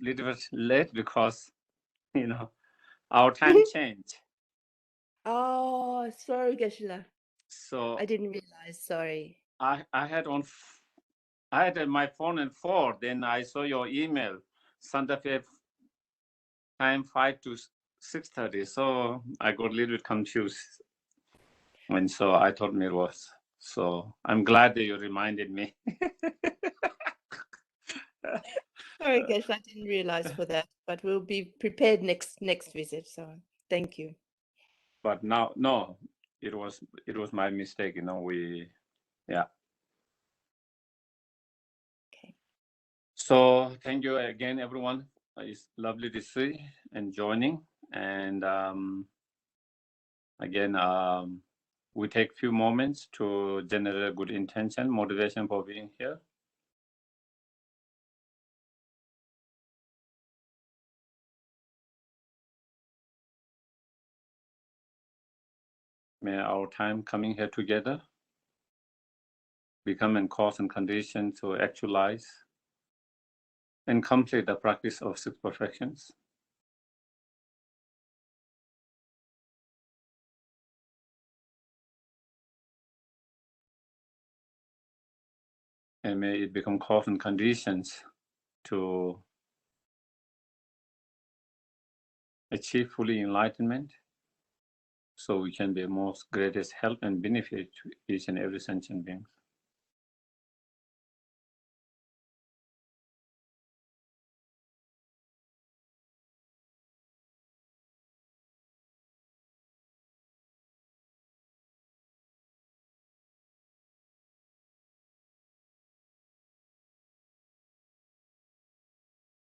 a little bit late because, our time changed. Oh, sorry, Geshe. So I didn't realize. Sorry. I had my phone at 4. Then I saw your email, Santa Fe time 5 to 6:30. So I got a little bit confused. And so I thought it was. So I'm glad that you reminded me. Sorry, Geshe. I didn't realize for that, but we'll be prepared next visit. So thank you. But now, no, it was my mistake. Yeah. Okay. So thank you again, everyone. It's lovely to see and joining. And again, we take a few moments to generate a good intention, motivation for being here. May our time coming here together become a cause and condition to actualize and complete the practice of six perfections. And may it become cause and conditions to achieve fully enlightenment, so we can be most greatest help and benefit to each and every sentient being.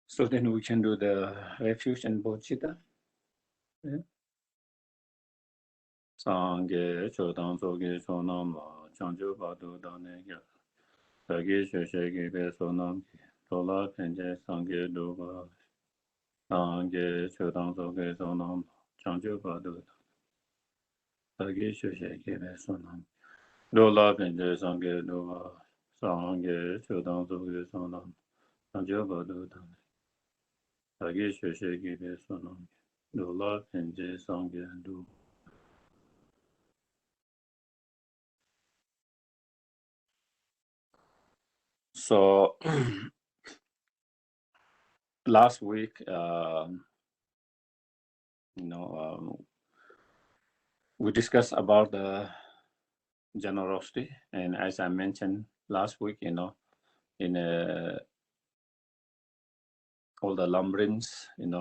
So then we can do the refuge and bodhicitta. Yeah. Sangye chodang soge sonam ma changju badu dane ya. Sagi sheshe be sonam ki. Tola penje sangye duba. Sangye chodang soge sonam changju badu. Sagi sheshe be sonam. Dola penje sangye duba. Sangye chodang soge sonam changju badu dane. Sagi sheshe be sonam. Dola penje sangye duba. So last week, we discussed about the generosity, and as I mentioned last week, in all the lumberings, in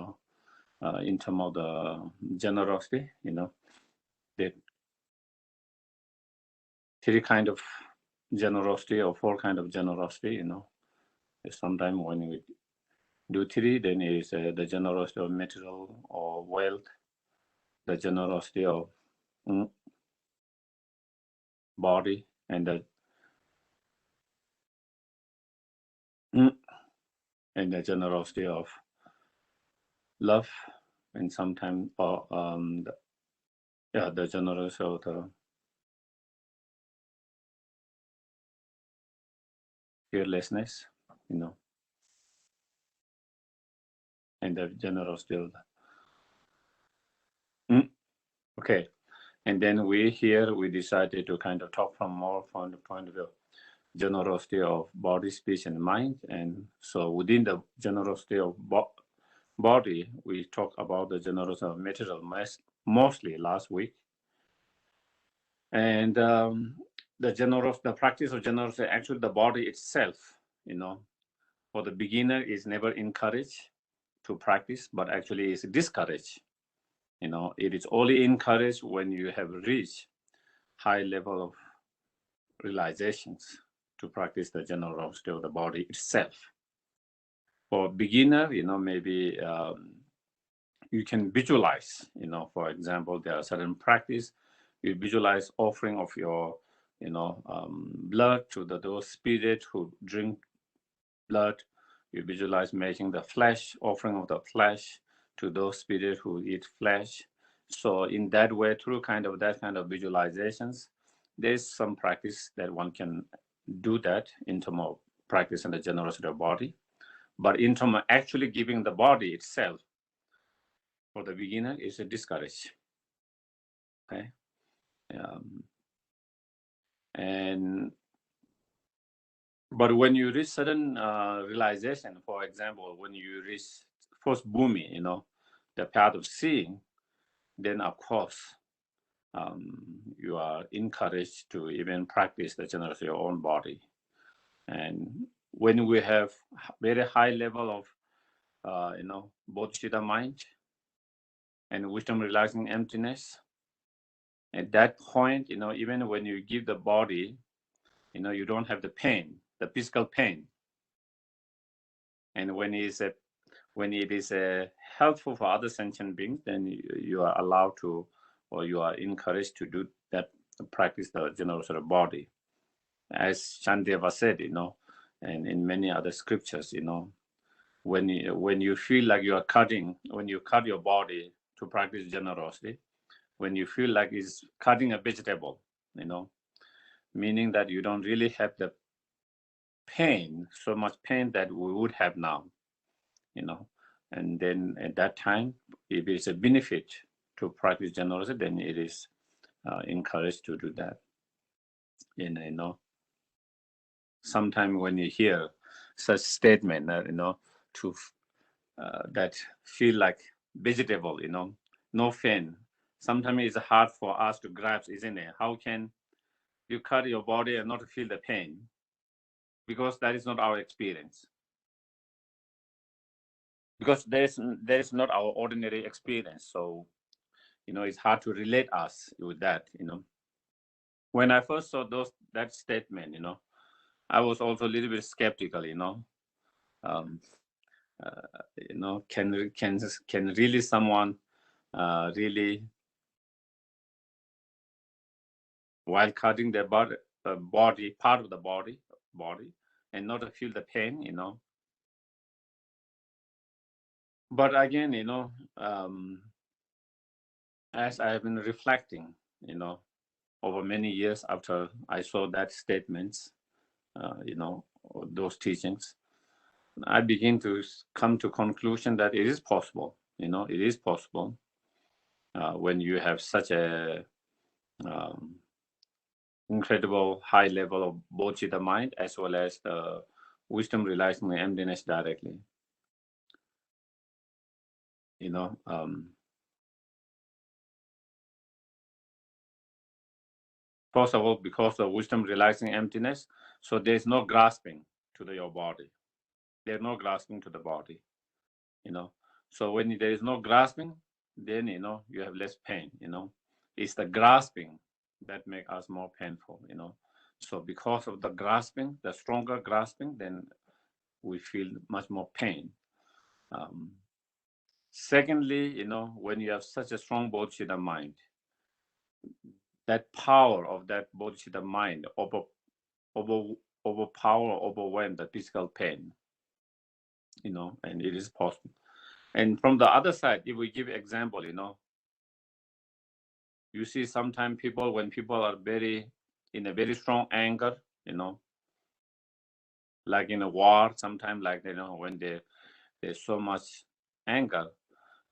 terms of the generosity, the three kind of generosity or four kind of generosity, sometimes when we do three, then is the generosity of material or wealth, the generosity of body, and the generosity of love, and sometimes the generosity of the fearlessness, and the generosity of the okay. And then we decided to kind of talk from more from the point of view generosity of body, speech, and mind. And so within the generosity of body, we talked about the generosity of material mostly last week. And the practice of generosity, actually the body itself, for the beginner is never encouraged to practice, but actually is discouraged. It is only encouraged when you have reached high level of realizations to practice the generosity of the body itself. For beginner, maybe you can visualize, for example, there are certain practice, you visualize offering of your, blood to those spirits who drink blood. You visualize making the flesh, offering of the flesh to those spirits who eat flesh. So in that way, through that kind of visualizations, there's some practice that one can do that in terms of practice and the generosity of body. But in terms of actually giving the body itself, for the beginner, is discouraged. Okay, and but when you reach certain realization, for example, when you reach first bhumi, the path of seeing, then of course you are encouraged to even practice the generosity of your own body. And when we have very high level of bodhicitta mind and wisdom realizing emptiness, at that point, even when you give the body, you don't have the pain, the physical pain. And when it is helpful for other sentient beings, then you are allowed to, or you are encouraged to do that, practice the generosity of body. As Shantideva said, and in many other scriptures, when you feel like you are cutting, when you cut your body to practice generosity, when you feel like it's cutting a vegetable, meaning that you don't really have the pain, so much pain that we would have now, and then at that time, if it's a benefit to practice generosity, then it is encouraged to do that. And sometimes when you hear such statement, to that feel like vegetable, no pain. Sometimes it's hard for us to grasp, isn't it? How can you cut your body and not feel the pain? Because that is not our experience. Because there is not our ordinary experience. So, it's hard to relate us with that, When I first saw that statement, I was also a little bit skeptical, can really someone really, while cutting their body, part of the body, and not feel the pain, But again, as I have been reflecting, over many years after I saw that statements, those teachings, I begin to come to conclusion that it is possible. It is possible when you have such a incredible high level of bodhicitta mind, as well as the wisdom realizing the emptiness directly. First of all, because of wisdom realizing emptiness, so there's no grasping to your body. There's no grasping to the body. So when there is no grasping, then you have less pain. It's the grasping that makes us more painful. So because of the grasping, the stronger grasping, then we feel much more pain. Secondly, when you have such a strong bodhicitta mind, that power of that bodhicitta mind overpower, overwhelm the physical pain, and it is possible. And from the other side, if we give example, you see sometimes when people are in a very strong anger, like in a war, sometimes like, when there's so much anger,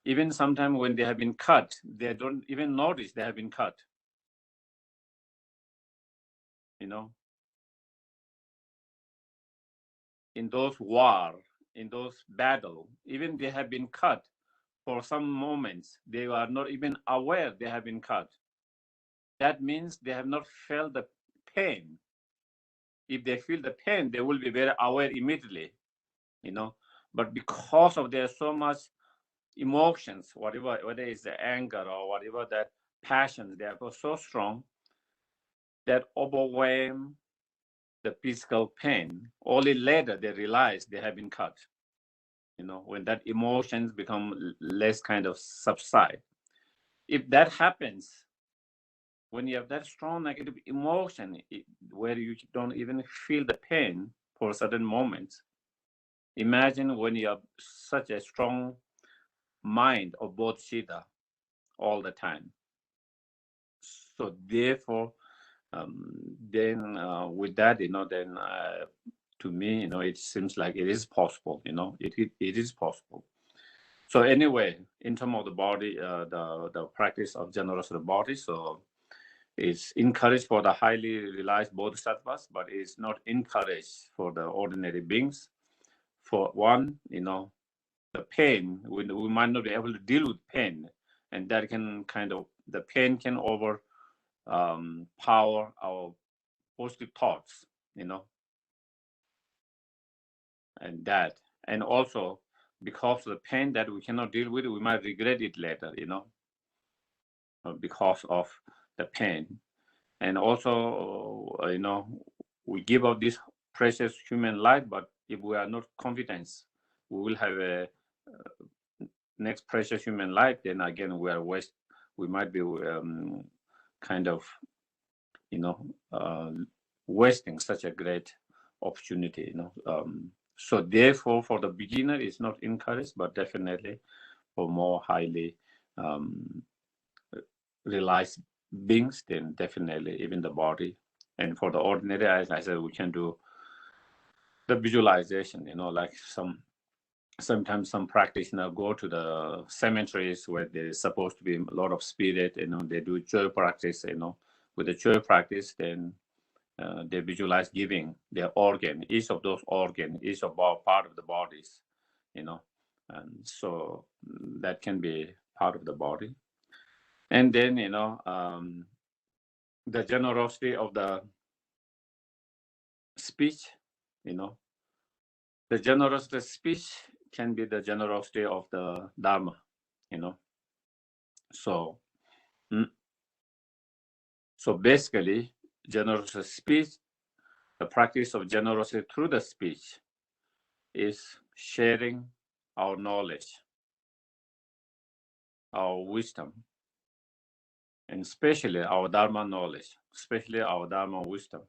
even sometimes when they have been cut, they don't even notice they have been cut, in those war, in those battle, even they have been cut for some moments, they are not even aware they have been cut. That means they have not felt the pain. If they feel the pain, they will be very aware immediately, But because of there's so much emotions, whether it's the anger or whatever that passions, they are so strong that overwhelm the physical pain. Only later they realize they have been cut. When that emotions become less kind of subside. If that happens, when you have that strong negative emotion where you don't even feel the pain for certain moments, imagine when you have such a strong mind of bodhicitta all the time. So therefore, then with that, then to me, it seems like it is possible. It is possible. So anyway, in terms of the body, the practice of generosity of the body, so it's encouraged for the highly realized bodhisattvas, but it's not encouraged for the ordinary beings. For one, the pain, we might not be able to deal with pain, and that can the pain can power our positive thoughts, and that. And also, because of the pain that we cannot deal with, we might regret it later, because of the pain. And also, we give up this precious human life, but if we are not confident we will have a next precious human life, then again we might be wasting such a great opportunity. So therefore, for the beginner, it's not encouraged, but definitely for more highly realized beings, then definitely even the body. And for the ordinary, as I said, we can do the visualization. Like sometimes some practitioners go to the cemeteries where there's supposed to be a lot of spirit. They do joy practice. With the joy practice, then they visualize giving their organ, each of those organs, each of our part of the bodies, and so that can be part of the body. And then the generosity of the speech, the generosity of speech can be the generosity of the Dharma, so so basically generosity speech, the practice of generosity through the speech is sharing our knowledge, our wisdom, and especially our Dharma knowledge, especially our Dharma wisdom,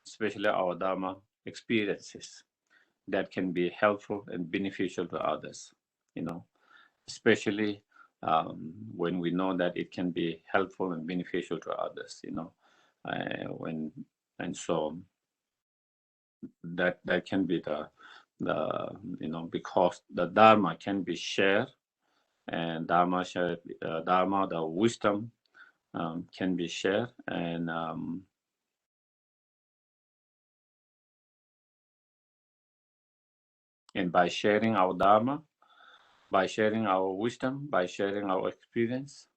especially our Dharma experiences that can be helpful and beneficial to others, especially when we know that it can be helpful and beneficial to others, and so that can be the because the Dharma can be shared, and Dharma, the wisdom can be shared, and by sharing our Dharma, by sharing our wisdom, by sharing our experience,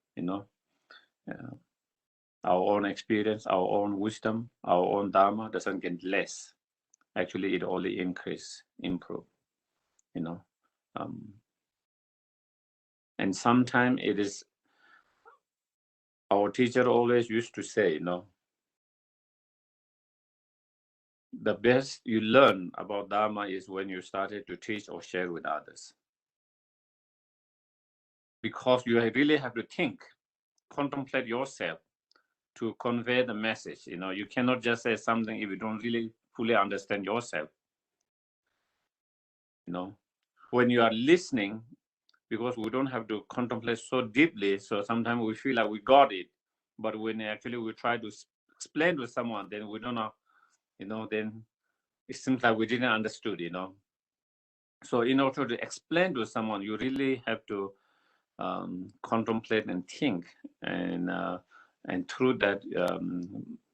our own experience, our own wisdom, our own Dharma doesn't get less. Actually, it only improve, and sometimes it is, our teacher always used to say, the best you learn about Dharma is when you started to teach or share with others. Because you really have to think, contemplate yourself to convey the message. You cannot just say something if you don't really fully understand yourself. When you are listening, because we don't have to contemplate so deeply, so sometimes we feel like we got it, but when actually we try to explain to someone, then we don't know, then it seems like we didn't understood. So in order to explain to someone, you really have to contemplate and think, and through that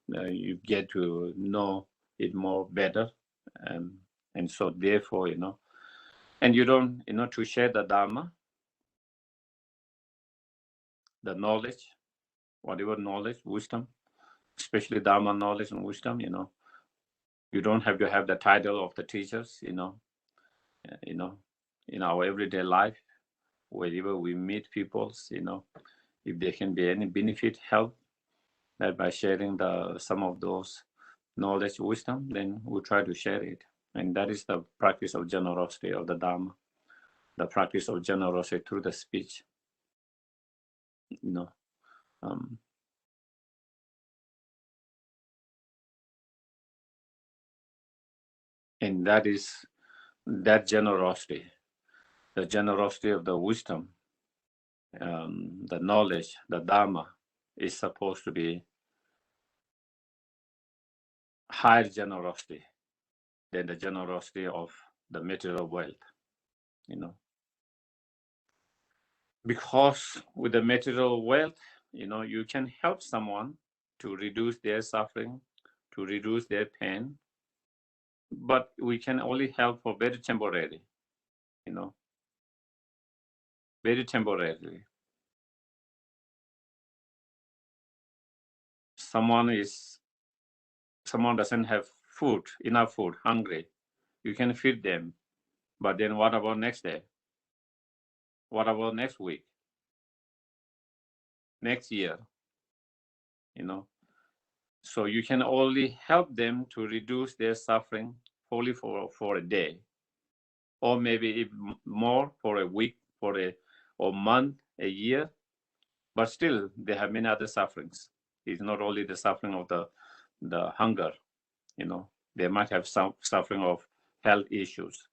you get to know it more better, and so therefore and you don't to share the Dharma, the knowledge, whatever knowledge, wisdom, especially Dharma knowledge and wisdom, you don't have to have the title of the teachers, in our everyday life, wherever we meet people, if there can be any benefit, help, that by sharing some of those knowledge, wisdom, then we try to share it. And that is the practice of generosity of the Dharma, the practice of generosity through the speech, and that is that generosity, the generosity of the wisdom, the knowledge, the Dharma is supposed to be higher generosity than the generosity of the material wealth, you know. Because with the material wealth, you know, you can help someone to reduce their suffering, to reduce their pain, but we can only help for very temporary, you know, very temporarily. Someone doesn't have food, enough food, hungry. You can feed them, but then what about next day? What about next week? Next year? You know, so you can only help them to reduce their suffering only for a day, or maybe even more for a week, for a or month, a year. But still, they have many other sufferings. It's not only the suffering of the hunger. You know, they might have some suffering of health issues.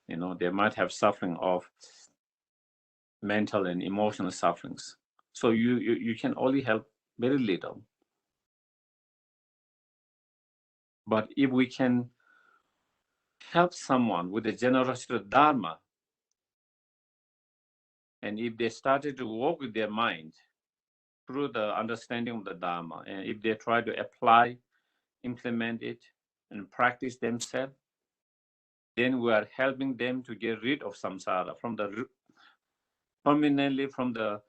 You know, they might have suffering of mental and emotional sufferings. So you can only help very little. But if we can help someone with the generosity of Dharma, and if they started to work with their mind through the understanding of the Dharma, and if they try to apply, implement it, and practice themselves, then we are helping them to get rid of samsara from the permanently from the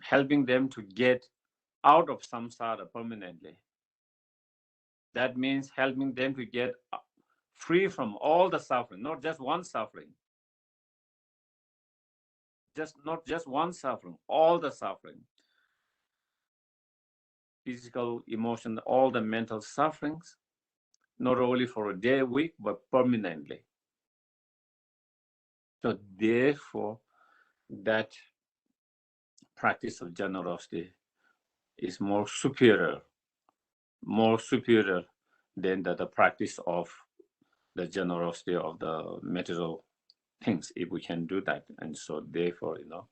helping them to get out of samsara permanently. That means helping them to get free from all the suffering, not just one suffering, not just one suffering, all the suffering, physical, emotional, all the mental sufferings, not only for a day, a week, but permanently. So therefore, that practice of generosity is more superior than the practice of the generosity of the material things, if we can do that. And so therefore, you know,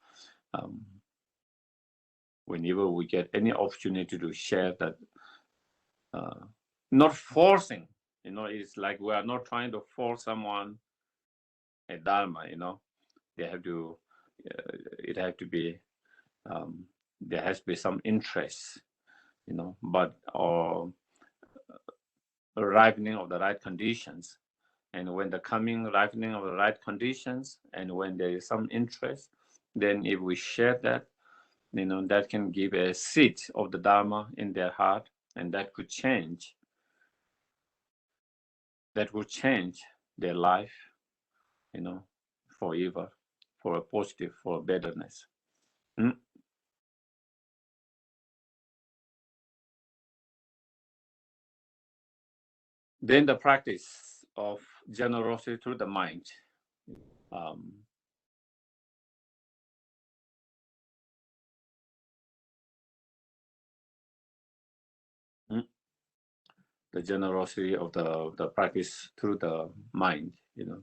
whenever we get any opportunity to share that, not forcing, you know, it's like we are not trying to force someone a dharma, you know. They have to, it has to be, there has to be some interest, you know, but or ripening of the right conditions. And when the coming ripening of the right conditions, and when there is some interest, then if we share that, you know, that can give a seed of the Dharma in their heart, and that could change. That would change their life, you know, forever, for a positive, for a betterness. Then the practice of generosity through the mind. The generosity of the practice through the mind, you know.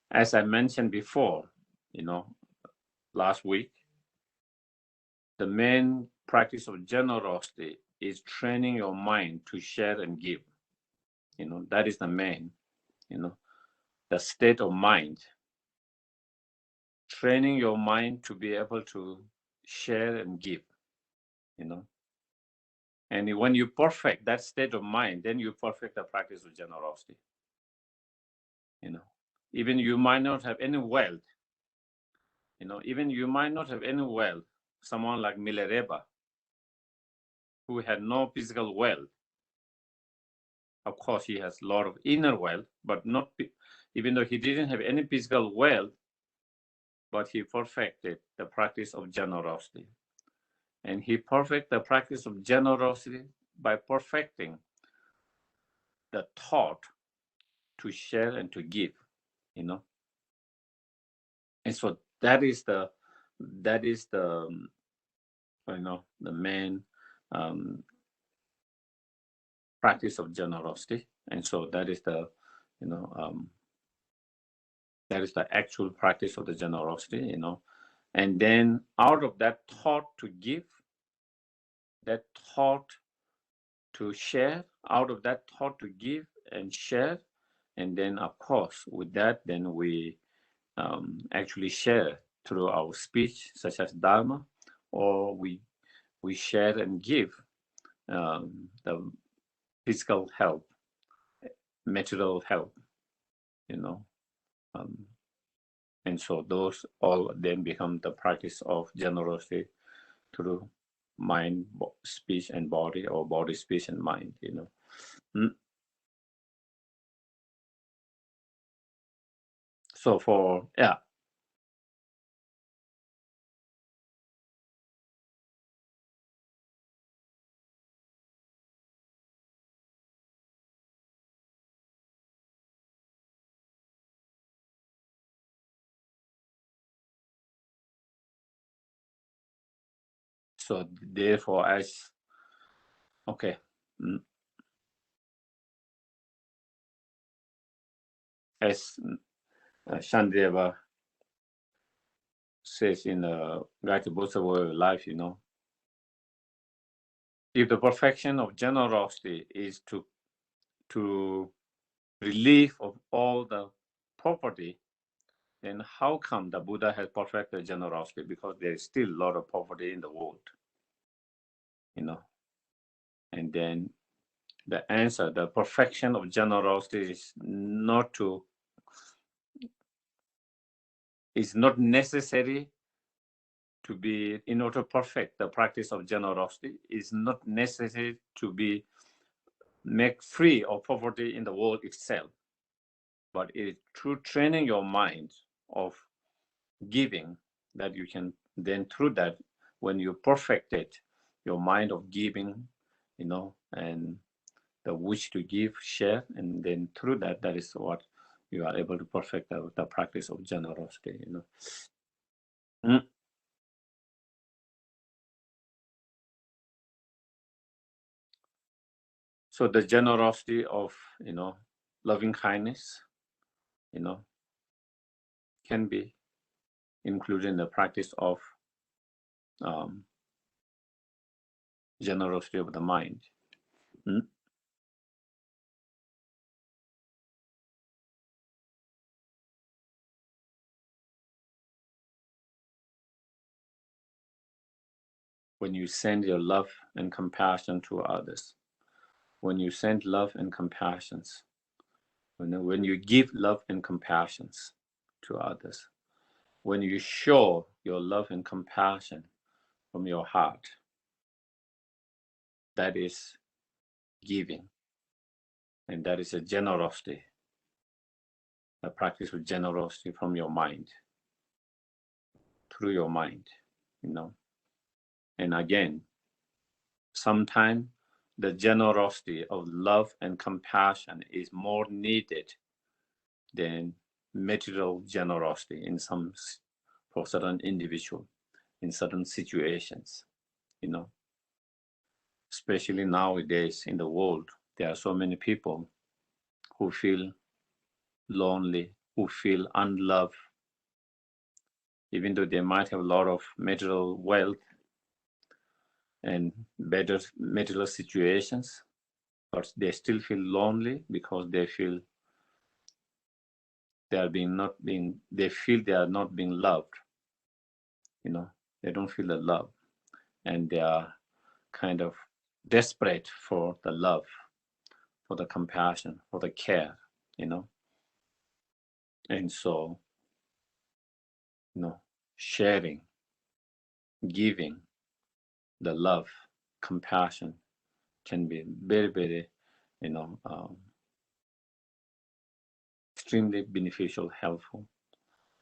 As I mentioned before, you know, last week, the main practice of generosity is training your mind to share and give. You know, that is the main, you know, the state of mind. Training your mind to be able to share and give, you know. And when you perfect that state of mind, then you perfect the practice of generosity. You know, even you might not have any wealth, you know, even you might not have any wealth. Someone like Milarepa, who had no physical wealth, of course, he has a lot of inner wealth, but not, even though he didn't have any physical wealth, but he perfected the practice of generosity. And he perfected the practice of generosity by perfecting the thought to share and to give, you know. And so that is the you know, the main practice of generosity. And so that is the, you know, that is the actual practice of the generosity, you know. And then out of that thought to give, that thought to share, out of that thought to give and share. And then, of course, with that, then we actually share through our speech, such as Dharma, or we share and give the physical help, material help, you know. Um, and so those all then become the practice of generosity through mind, speech, and body, or body, speech, and mind, you know. Mm. So for, yeah. So therefore, as, okay. Mm. As Shandeva says in the Guided Books of Life, you know, if the perfection of generosity is to relief of all the poverty, then how come the Buddha has perfected generosity? Because there is still a lot of poverty in the world, you know. And then the answer, the perfection of generosity is not necessary to be, in order to perfect the practice of generosity, is not necessary to be make free of poverty in the world itself, but it is through training your mind of giving that you can then, through that, when you perfect it, your mind of giving, you know, and the wish to give, share, and then through that, that is what you are able to perfect the practice of generosity, you know. Mm. So the generosity of, you know, loving kindness, you know, can be included in the practice of um, generosity of the mind. Mm. When you send your love and compassion to others, when you send love and compassions, when you give love and compassions to others, when you show your love and compassion from your heart, that is giving, and that is a generosity, a practice of generosity from your mind, through your mind, you know. And again, sometimes the generosity of love and compassion is more needed than material generosity in some, for certain individual, in certain situations, you know. Especially nowadays in the world, there are so many people who feel lonely, who feel unloved, even though they might have a lot of material wealth and better material situations, but they still feel lonely because they feel they feel they are not being loved, you know. They don't feel the love, and they are kind of desperate for the love, for the compassion, for the care, you know. And so, you know, sharing, giving the love, compassion can be very, very, you know, extremely beneficial, helpful,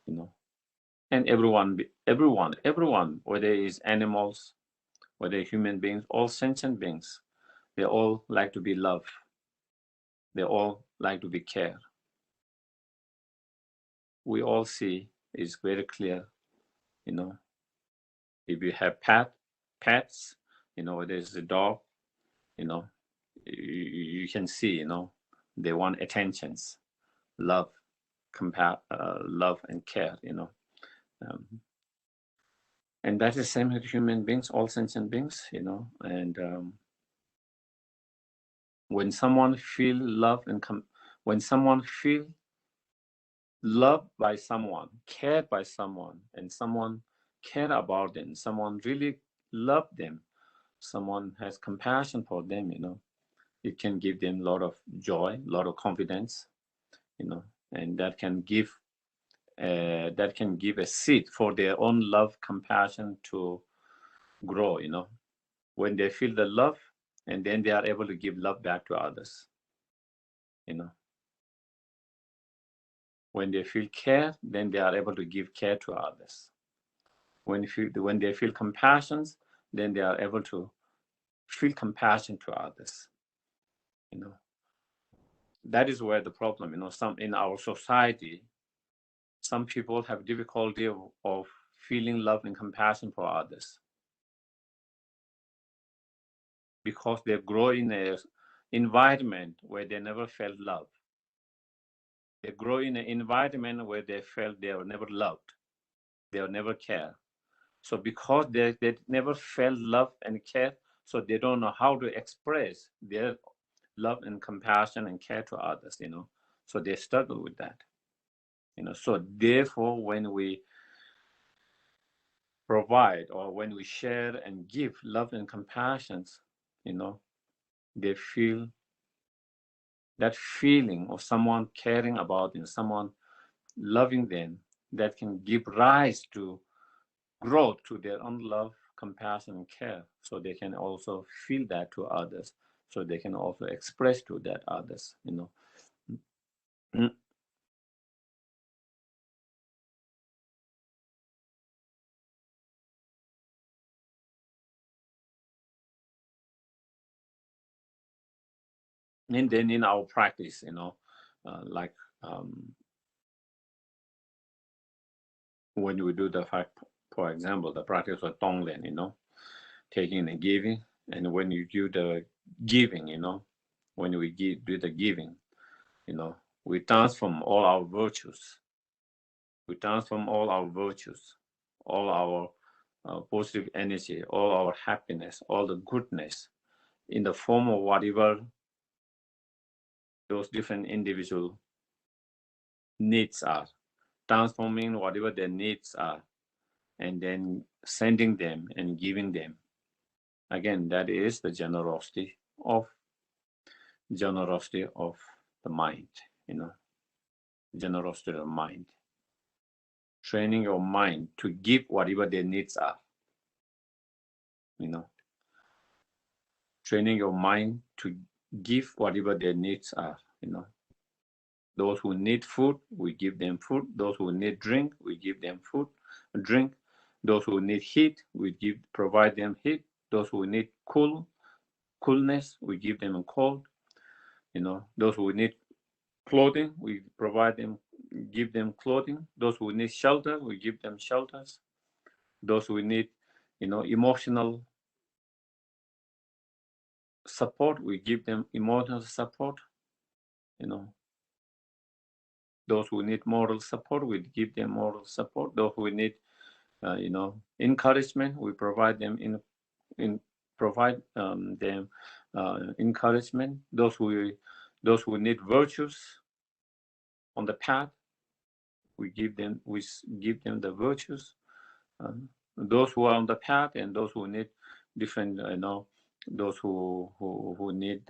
you know. And everyone, whether it's animals, whether human beings, all sentient beings, they all like to be loved. They all like to be cared. We all see, it's very clear, you know, if you have pets, you know, there's a dog, you know, you can see, you know, they want attentions, love, love and care, you know. Um, and that is same with human beings, all sentient beings, you know. And When someone feel love and when someone feel loved by someone, cared by someone, and someone care about them, someone really love them, someone has compassion for them, it can give them a lot of joy, a lot of confidence, and that can give a seed for their own love, compassion to grow, when they feel the love, and then they are able to give love back to others, when they feel care, then they are able to give care to others. When they feel compassion, then they are able to feel compassion to others. That is where the problem, some in our society, some people have difficulty of feeling love and compassion for others because they grow in an environment where they never felt love. They grow in an environment where they felt they were never loved, they were never cared. So because they never felt love and care, so they don't know how to express their love and compassion and care to others, so they struggle with that, so therefore when we provide or when we share and give love and compassion, they feel that feeling of someone caring about them, someone loving them, that can give rise to growth to their own love, compassion, and care, so they can also feel that to others, so they can also express to that others, And then in our practice, like when we do for example, the practice of Tonglen, taking and giving, and when you do the giving, when we do the giving, we transform all our virtues. We transform all our virtues, all our positive energy, all our happiness, all the goodness in the form of whatever those different individual needs are, transforming whatever their needs are, and then sending them and giving them. Again, that is the generosity of the mind, generosity of the mind. Training your mind to give whatever their needs are, training your mind to give whatever their needs are, Those who need food, we give them food. Those who need drink, we give them food, drink. Those who need heat, we provide them heat. Those who need coolness, we give them cold. Those who need clothing, we give them clothing. Those who need shelter, we give them shelters. Those who need, emotional support, we give them emotional support. Those who need moral support, we give them moral support. Those who need, encouragement, we provide them them encouragement. Those who need virtues on the path, we give them the virtues. Those who are on the path and those who need different, those who need,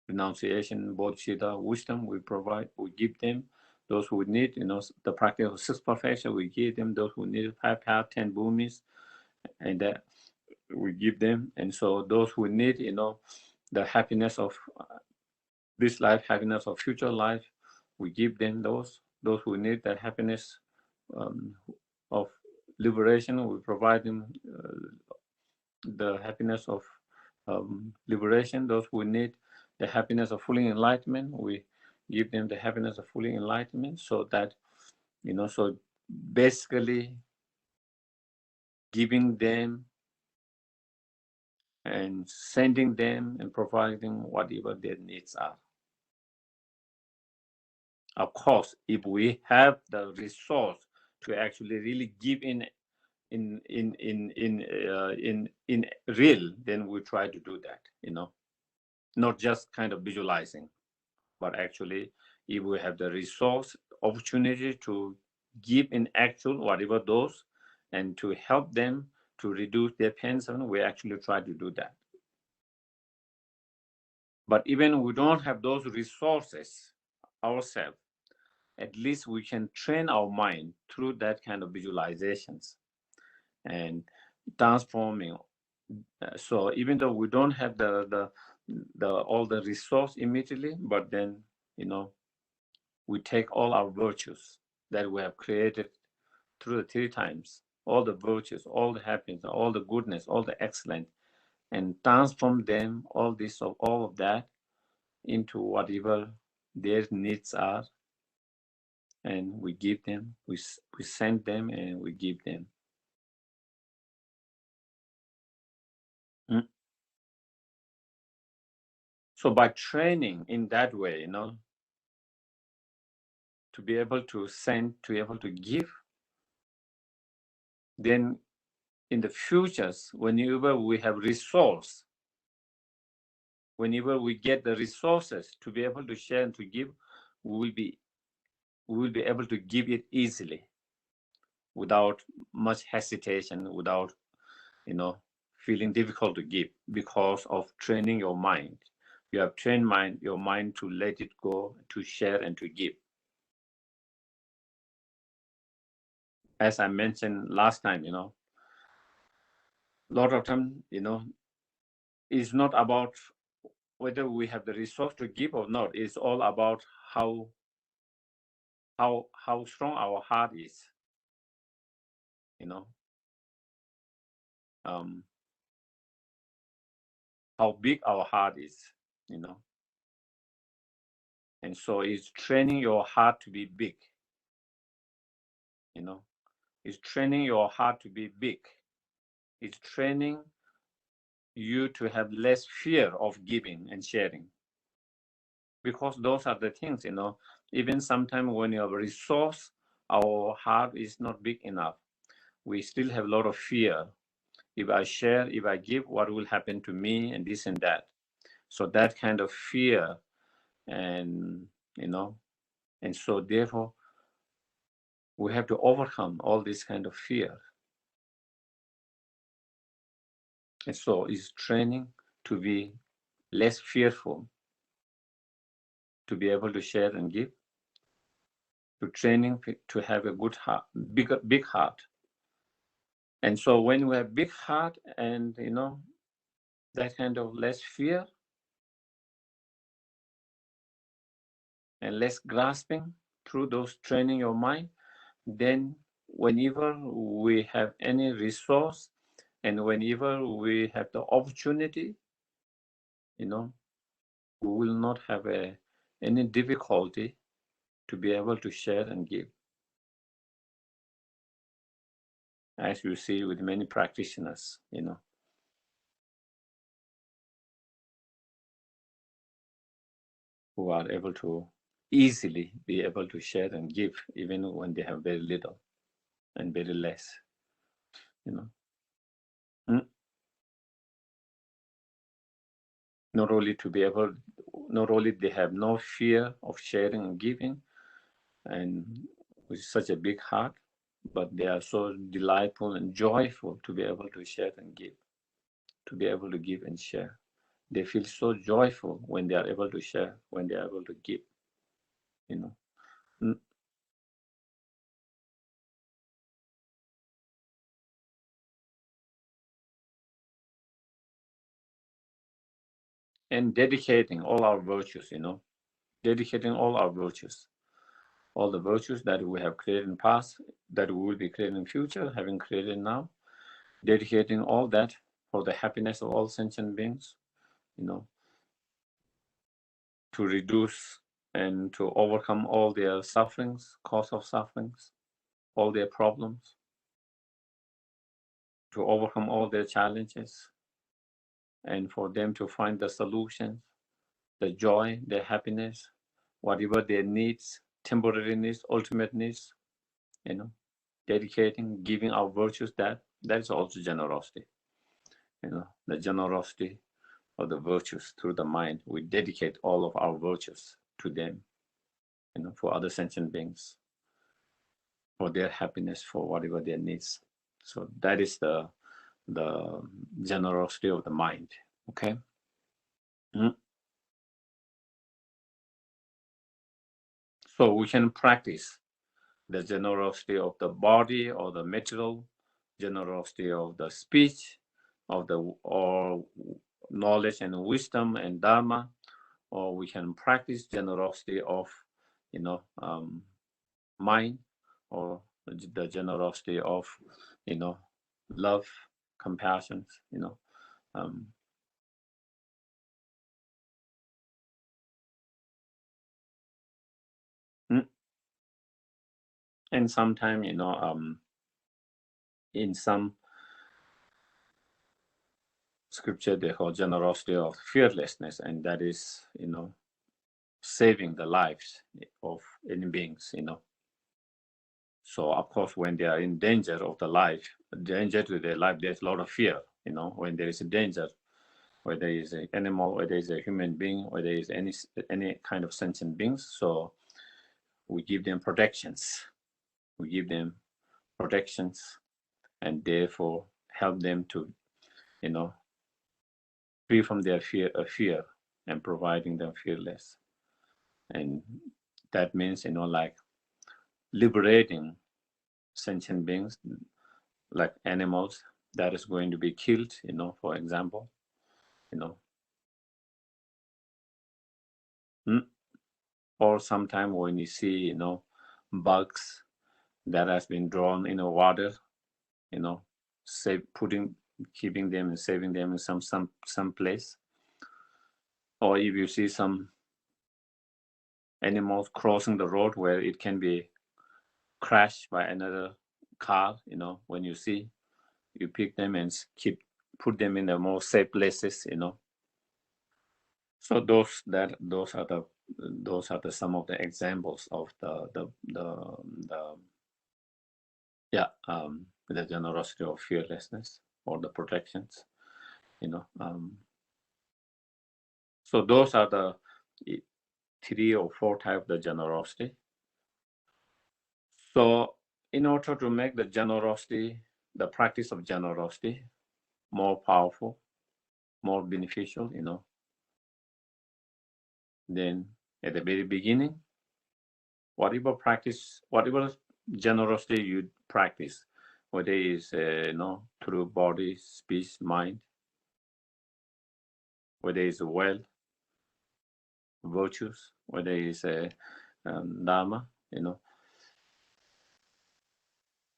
renunciation, bodhicitta, wisdom, we give them. Those who need, the practice of six perfection, we give them. Those who need 5 path, 10 bhumis, and that we give them. And so those who need, the happiness of this life, happiness of future life, we give them those. Those who need the happiness of liberation, we provide them the happiness of liberation. Those who need the happiness of fully enlightenment, we give them the happiness of fully enlightenment, so that, so basically giving them and sending them and providing whatever their needs are. Of course, if we have the resource to actually really give in real, then we try to do that, not just kind of visualizing, but actually, if we have the resource, opportunity to give in actual, whatever those, and to help them to reduce their pains, we actually try to do that. But even we don't have those resources ourselves, at least we can train our mind through that kind of visualizations and transforming. So even though we don't have the all the resource immediately, but then we take all our virtues that we have created through the 3 times, all the virtues, all the happiness, all the goodness, all the excellence, and transform them, all of that, into whatever their needs are, and we give them, we send them, and we give them. So by training in that way, to be able to send, to be able to give, then in the futures, whenever we have resource, whenever we get the resources to be able to share and to give, we will be able to give it easily, without much hesitation, without feeling difficult to give, because of training your mind. You have trained your mind to let it go, to share and to give. As I mentioned last time, a lot of time, it's not about whether we have the resource to give or not. It's all about how strong our heart is, how big our heart is, and so it's training your heart to be big, it's training your heart to be big. It's training you to have less fear of giving and sharing, because those are the things, even sometimes when you have a resource, our heart is not big enough. We still have a lot of fear. If I share, if I give, what will happen to me, and this and that. So that kind of fear, and and so therefore we have to overcome all this kind of fear. And so it's training to be less fearful, to be able to share and give, to training to have a good heart, big heart. And so when we have big heart and that kind of less fear and less grasping through those training your mind, then whenever we have any resource and whenever we have the opportunity, we will not have any difficulty to be able to share and give. As you see with many practitioners, who are able to easily be able to share and give, even when they have very little and very less, Not only they have no fear of sharing and giving, and with such a big heart, but they are so delightful and joyful to be able to share and give, to be able to give and share. They feel so joyful when they are able to share, when they are able to give, And dedicating all our virtues, dedicating all our virtues, all the virtues that we have created in past, that we will be creating in future, having created now, dedicating all that for the happiness of all sentient beings, to reduce and to overcome all their sufferings, cause of sufferings, all their problems, to overcome all their challenges, and for them to find the solutions, the joy, the happiness, whatever their needs, temporary needs, ultimate needs, dedicating, giving our virtues, that is also generosity. The generosity of the virtues through the mind. We dedicate all of our virtues to them, for other sentient beings, for their happiness, for whatever their needs. So that is the generosity of the mind. Okay. So we can practice the generosity of the body or the material, generosity of the speech, or knowledge and wisdom and dharma, or we can practice generosity of, mind, or the generosity of, love, compassion, um, and sometimes, in some scripture they call generosity of fearlessness, and that is, saving the lives of any beings, So of course, when they are in danger of the life, danger to their life, there's a lot of fear, when there is a danger, whether it's an animal, whether it's a human being, whether it's any kind of sentient beings. So we give them protections. We give them protections, and therefore help them to, free from their fear, and providing them fearless. And that means, like liberating sentient beings, like animals that is going to be killed, for example, or sometimes when you see, bugs that has been drawn in the water, keeping them and saving them in some place, or if you see some animals crossing the road where it can be crashed by another car, when you see, you pick them and put them in the more safe places, So those are the some of the examples of the generosity of fearlessness, or the protections, So those are the 3 or 4 types of the generosity. So in order to make the generosity, the practice of generosity, more powerful, more beneficial, then at the very beginning, whatever generosity you practice, whether it's through body, speech, mind, whether it's wealth, virtues, whether it's dharma,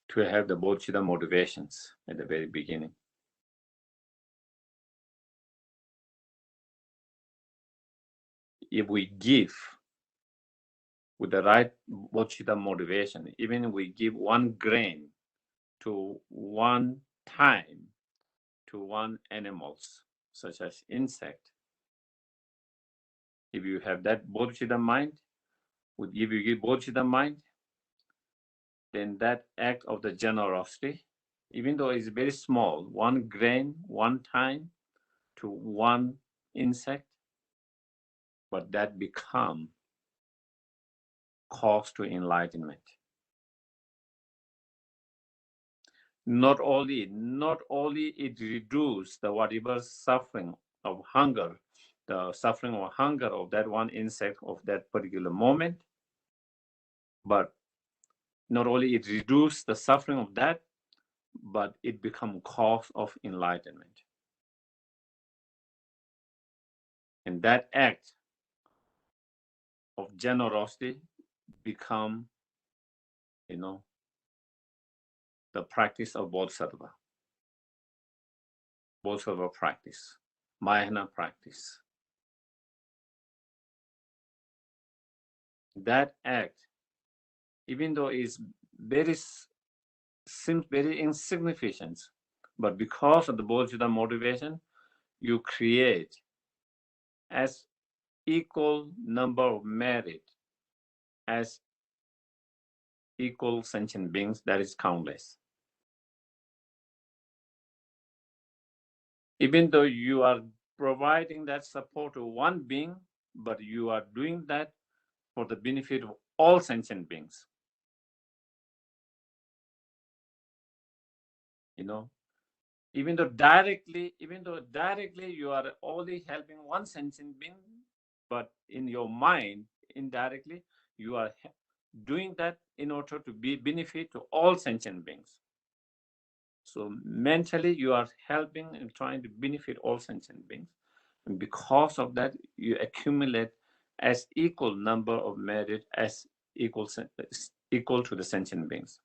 to have the bodhicitta motivations at the very beginning. If we give with the right bodhicitta motivation, even we give 1 grain to 1 time to 1 animals, such as insect, if you have that bodhicitta mind, if you give bodhicitta mind, then that act of the generosity, even though it's very small, 1 grain, 1 time to 1 insect, but that become cause to enlightenment. Not only it reduce the whatever suffering of hunger, the suffering or hunger of that 1 insect of that particular moment, but not only it reduce the suffering of that, but it become cause of enlightenment. And that act of generosity become, the practice of bodhisattva practice, Mahayana practice. That act, even though it's seems very insignificant, but because of the bodhicitta motivation, you create as equal number of merit as equal sentient beings, that is countless. Even though you are providing that support to one being, but you are doing that for the benefit of all sentient beings. You know, even though directly you are only helping one sentient being, but in your mind, indirectly, you are doing that in order to be benefit to all sentient beings. So mentally, you are helping and trying to benefit all sentient beings. And because of that, you accumulate as equal number of merit as equal to the sentient beings.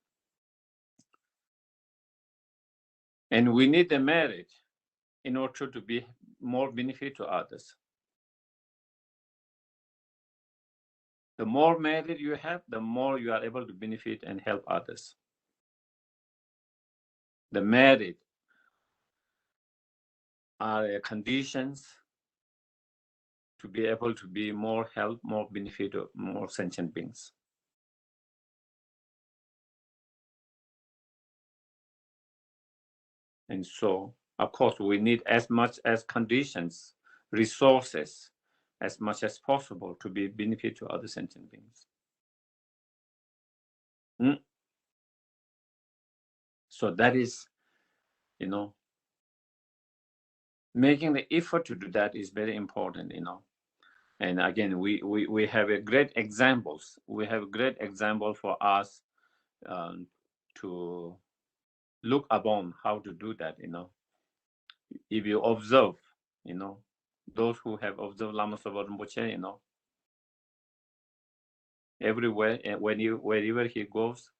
And we need the merit in order to be more benefit to others. The more merit you have, the more you are able to benefit and help others. The merit are conditions to be able to be more help, more benefit of more sentient beings. And so, of course, we need as much as conditions, resources, as much as possible to be benefit to other sentient beings. So that is, making the effort to do that is very important, And again, we have a great examples. We have great example for us to look upon how to do that, If you observe, those who have observed Lama Zopa Rinpoche, everywhere and wherever he goes,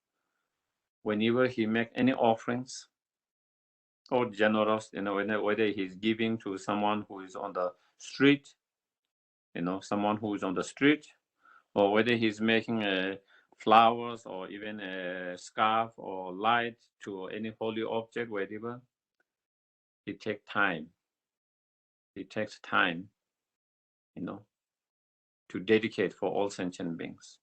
whenever he make any offerings or generous, whether he's giving to someone who is on the street, someone who is on the street, or whether he's making flowers or even a scarf or light to any holy object, wherever, he takes time. He takes time, to dedicate for all sentient beings.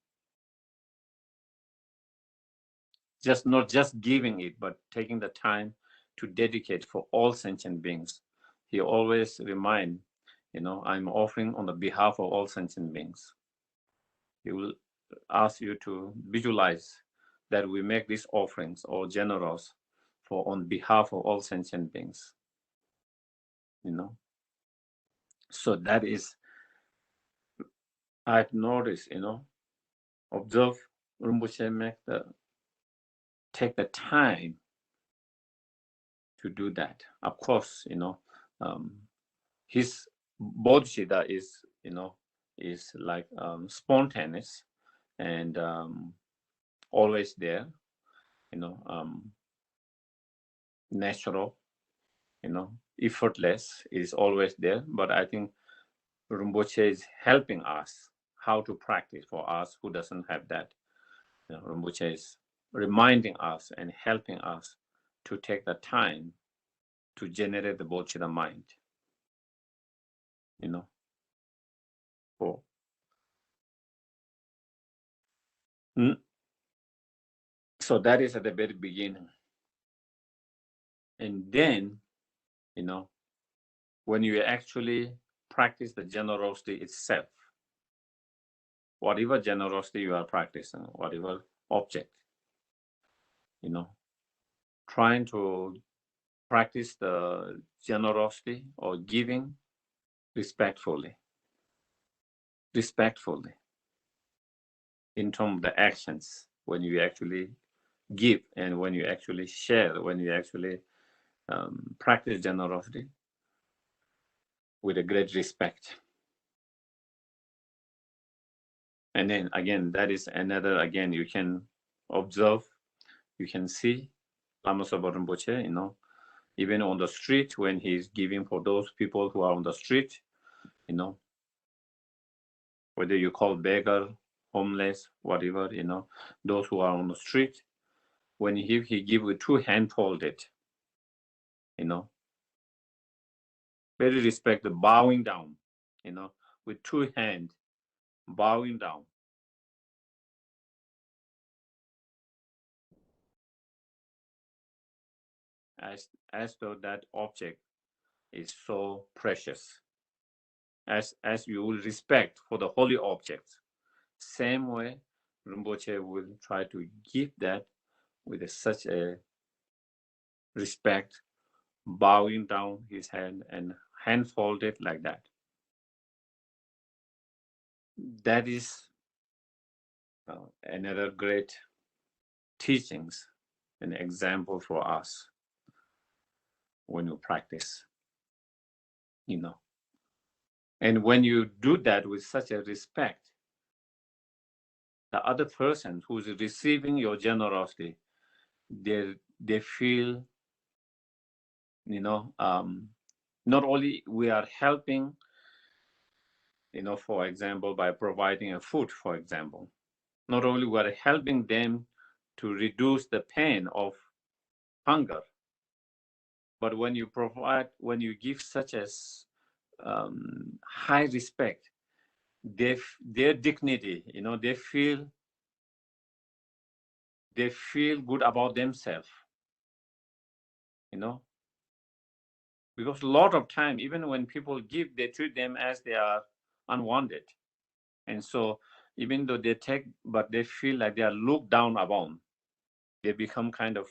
Not just giving it, but taking the time to dedicate for all sentient beings. He always remind, I'm offering on the behalf of all sentient beings. He will ask you to visualize that we make these offerings or generous for on behalf of all sentient beings. So that is, I've noticed, observe Rinpoche take the time to do that. Of course, his bodhicitta is like spontaneous and always there, natural, effortless is always there. But I think Rinpoche is helping us how to practice for us who doesn't have that. Rinpoche is reminding us and helping us to take the time to generate the bodhicitta mind, for so that is at the very beginning. And then, when you actually practice the generosity itself, whatever generosity you are practicing, whatever object, trying to practice the generosity or giving respectfully in terms of the actions, when you actually give and when you actually share, when you actually practice generosity with a great respect. And then again, that is another, again, you can observe, you can see Lama Zopa Rinpoche, even on the street when he's giving for those people who are on the street, whether you call beggar, homeless, whatever, those who are on the street, when he give with two hand folded, very respect, bowing down, with two hands bowing down. As though that object is so precious, as you will respect for the holy objects. Same way, Rinpoche will try to give that with such a respect, bowing down his hand and hand folded like that. That is another great teachings, an example for us when you practice, you know. And when you do that with such a respect, the other person who's receiving your generosity, they feel, you know, not only we are helping, you know, for example, by providing a food, for example, not only we are helping them to reduce the pain of hunger, but when you provide, when you give such as high respect, their dignity, you know, they feel good about themselves, you know, because a lot of time, even when people give, they treat them as they are unwanted, and so even though they take, but they feel like they are looked down upon. They become kind of,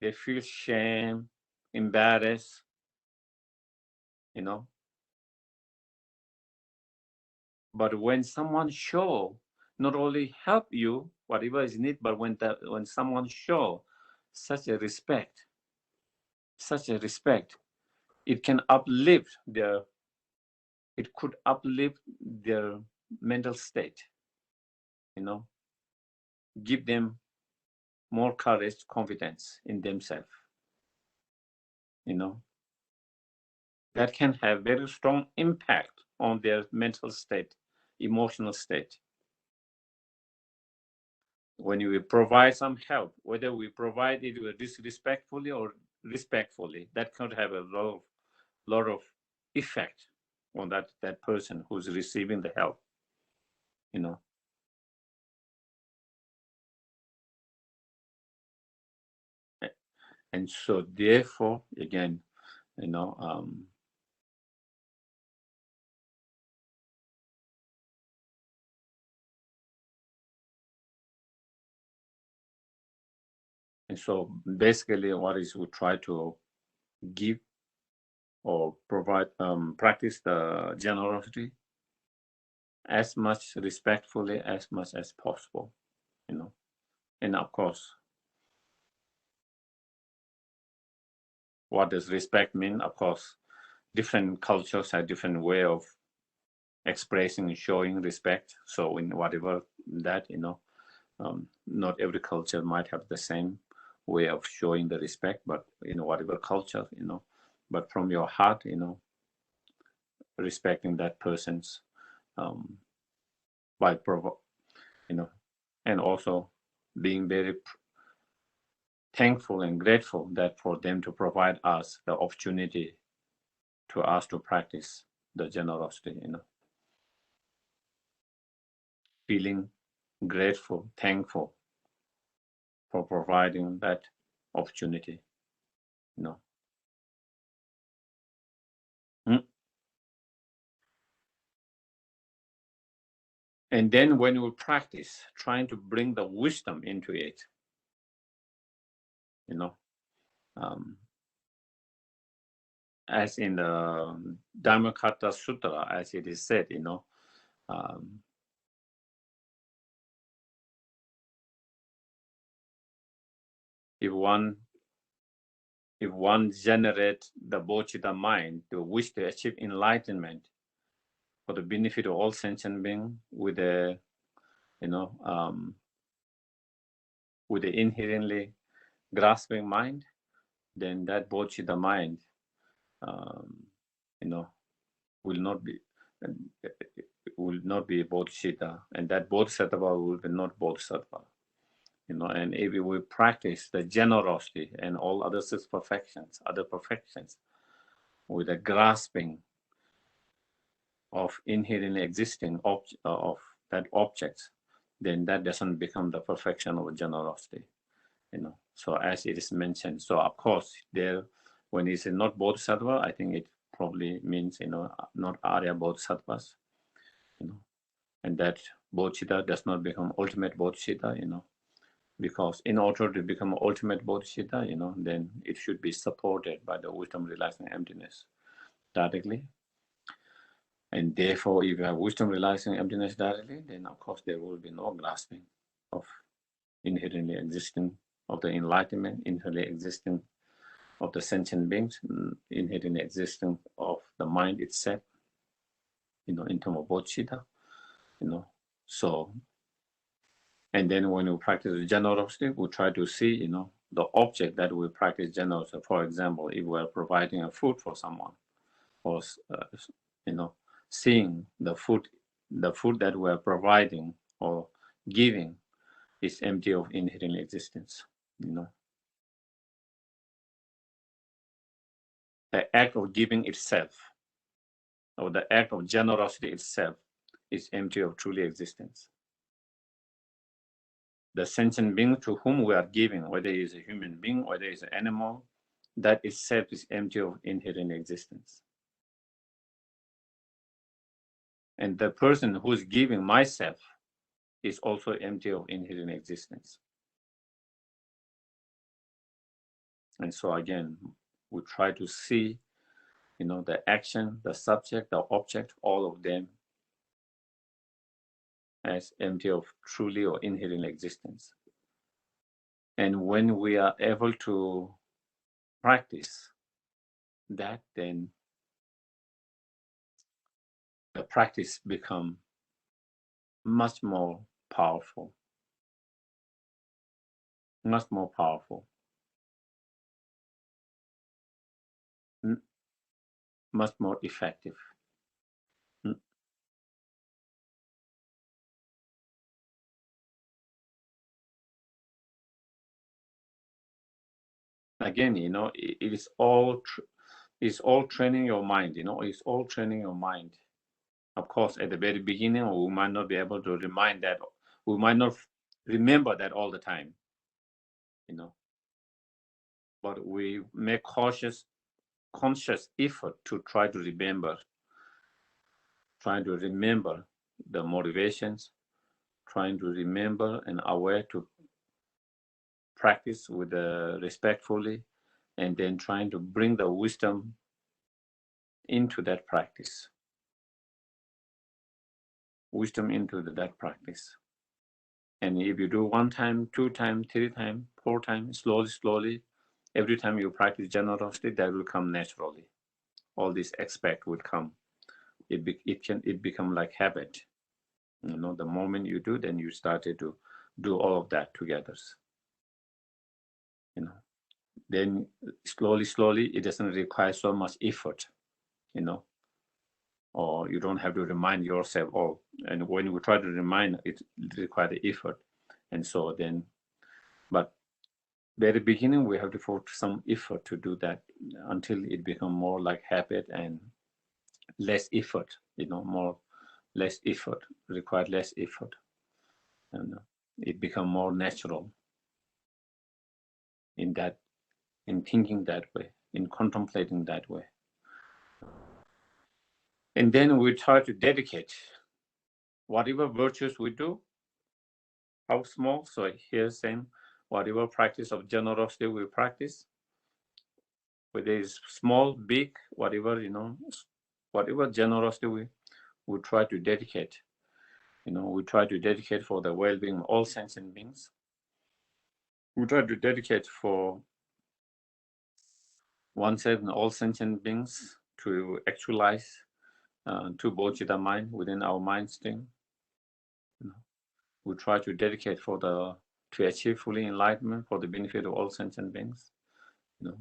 they feel shame, embarrassed, you know. But when someone show, not only help you whatever is needed, but when someone show such a respect, it can uplift their, it could uplift their mental state, you know, give them more courage, confidence in themselves, you know. That can have very strong impact on their mental state, emotional state. When we provide some help, whether we provide it disrespectfully or respectfully, that could have a lot of effect on that person who's receiving the help, you know. And so therefore, again, you know, and so basically what is we try to give or provide, practice the generosity as much respectfully as much as possible, you know. And of course, what does respect mean? Of course, different cultures have different way of expressing and showing respect. So in whatever that, you know, not every culture might have the same way of showing the respect, but you know, whatever culture, you know, but from your heart, you know, respecting that person's, by you know, and also being very thankful and grateful that for them to provide us the opportunity to us to practice the generosity, you know, feeling grateful, thankful for providing that opportunity, you know. Mm. And then when we practice, trying to bring the wisdom into it, you know, as in the Dhammakata Sutra, as it is said, you know, if one generates the bodhicitta mind to wish to achieve enlightenment for the benefit of all sentient beings with a, you know, with the inherently grasping mind, then that bodhicitta mind, you know, will not be bodhicitta, and that bodhisattva will be not bodhisattva, you know. And if we practice the generosity and all other six perfections, other perfections, with a grasping of inherently existing of that object, then that doesn't become the perfection of generosity, you know. So as it is mentioned, so of course there, When he said not bodhisattva, I think it probably means, not Arya bodhisattvas, and that bodhicitta does not become ultimate bodhicitta, because in order to become ultimate bodhicitta, then it should be supported by the wisdom realizing emptiness directly. And therefore, if you have wisdom realizing emptiness directly, then of course there will be no grasping of inherently existing, of the enlightenment, inherently existing of the sentient beings, inherently existing of the mind itself, in terms of bodhicitta, So, and then when we practice generosity, we try to see, the object that we practice generosity. For example, if we're providing a food for someone, or seeing the food that we're providing or giving is empty of inherent existence. The act of giving itself, or the act of generosity itself, is empty of truly existence. The sentient being to whom we are giving, whether it is a human being, whether it is an animal, that itself is empty of inherent existence. And the person who is giving myself is also empty of inherent existence. And so again, we try to see, the action, the subject, the object, all of them as empty of truly or inherent existence. And when we are able to practice that, then the practice becomes much more powerful, much more powerful, much more effective. Again, it is all it's all training your mind. It's all training your mind. Of course, at the very beginning, we might not be able to remind that. We might not remember that all the time. But we make conscious effort to try to remember, the motivations, trying to remember and aware to practice with respectfully, and then trying to bring the wisdom into that practice. That practice. And if you do 1 time, 2 times, 3 times, 4 times, slowly, every time you practice generosity, that will come naturally. All this aspect would come. It become like habit. The moment you do, then you started to do all of that together. Then slowly, it doesn't require so much effort, or you don't have to remind yourself all. And when you try to remind, it requires the effort. And so then, but very beginning, we have to put some effort to do that until it becomes more like habit and less effort, less effort, required less effort. And it becomes more natural in thinking that way, in contemplating that way. And then we try to dedicate whatever virtues we do, how small. So here's saying, whatever practice of generosity we practice, whether it's small, big, whatever, whatever generosity we try to dedicate. We try to dedicate for the well-being of all sentient beings. We try to dedicate for oneself and all sentient beings to actualize to bodhicitta mind within our mind stream. We try to dedicate to achieve fully enlightenment for the benefit of all sentient beings.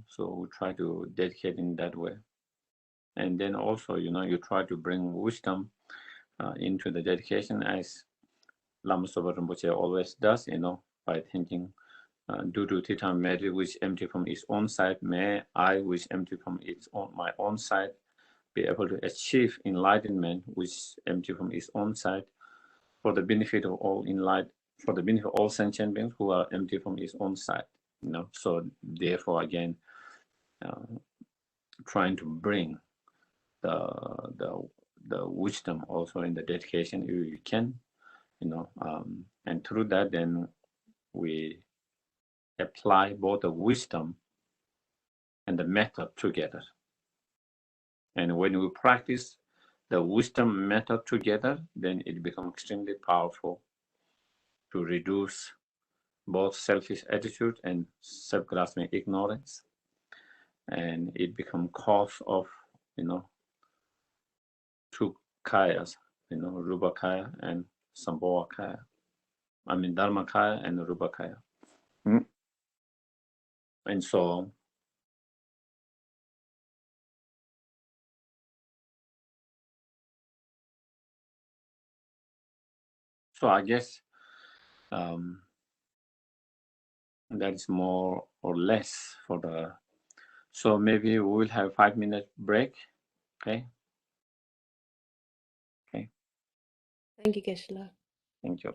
So we try to dedicate in that way. And then also, you try to bring wisdom into the dedication, as Lama Sopa Rinpoche always does, by thinking, due to Titam Mary, which empty from its own side, may I, which empty from my own side, be able to achieve enlightenment, which empty from its own side, for the benefit of all for the benefit of all sentient beings who are empty from its own side. So therefore, again, trying to bring the the the wisdom also in the dedication you can, and through that then we apply both the wisdom and the method together. And when we practice the wisdom method together, then it becomes extremely powerful to reduce both selfish attitude and self-grasping ignorance. And it becomes cause of, two kayas, Rubakaya and Sambhava I mean, Dharmakaya and Rubakaya. Mm. And so I guess that is more or less for the. So maybe we will have 5 minute break. Okay. Okay. Thank you, Geshe. Thank you.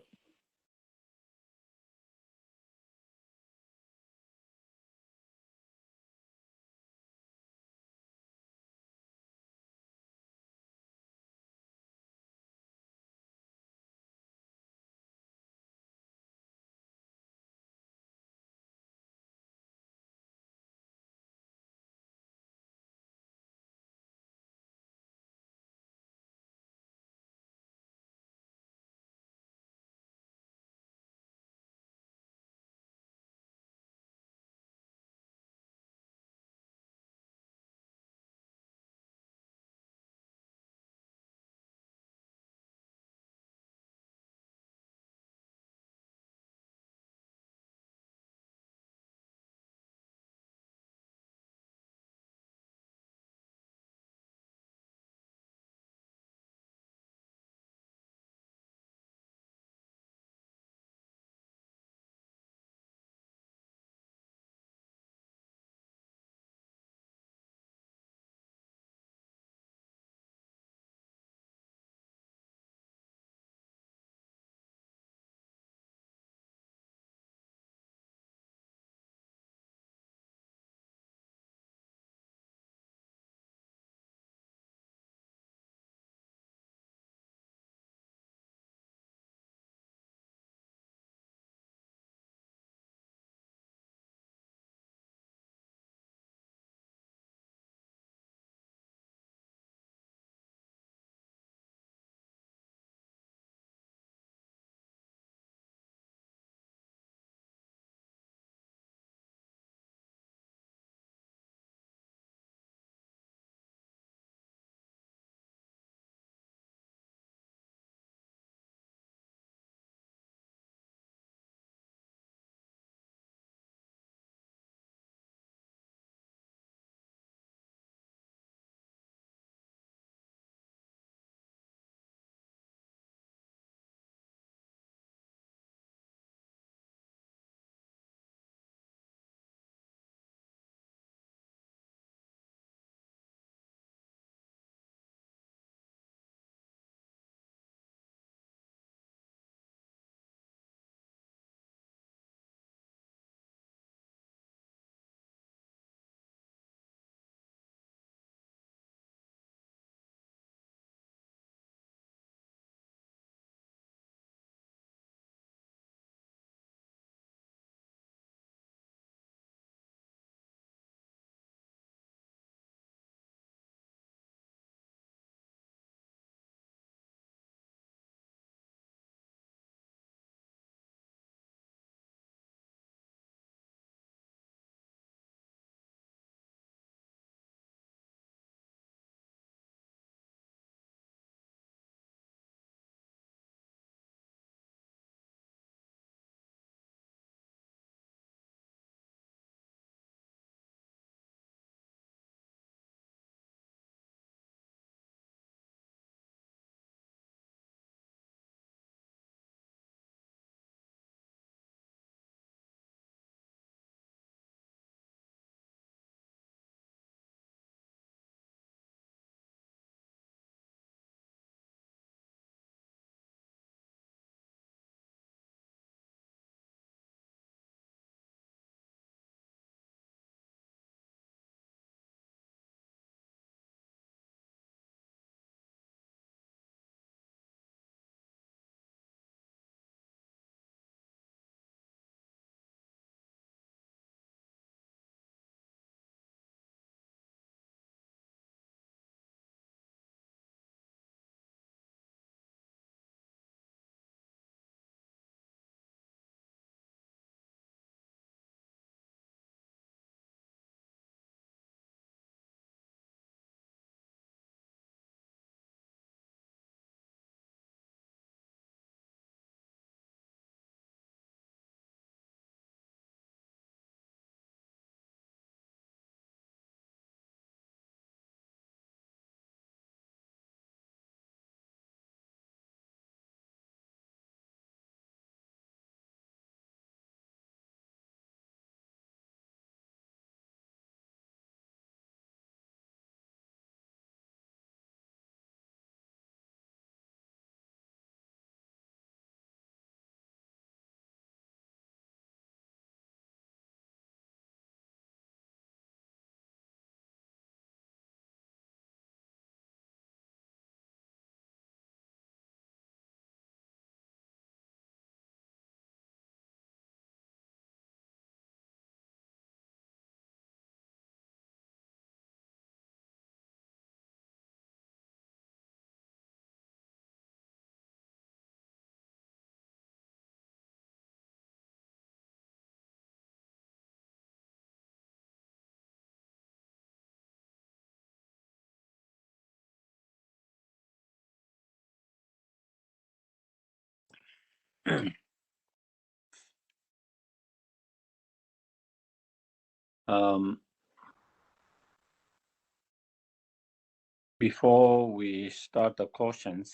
Before we start the questions,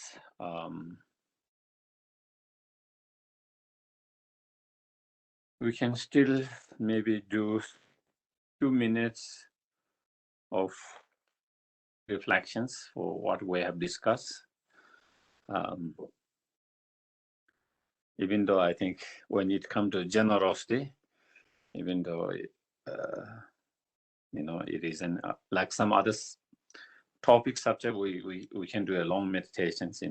we can still maybe do 2 minutes of reflections for what we have discussed. Even though I think when it comes to generosity, even though it isn't like some other topic subject, we can do a long meditations.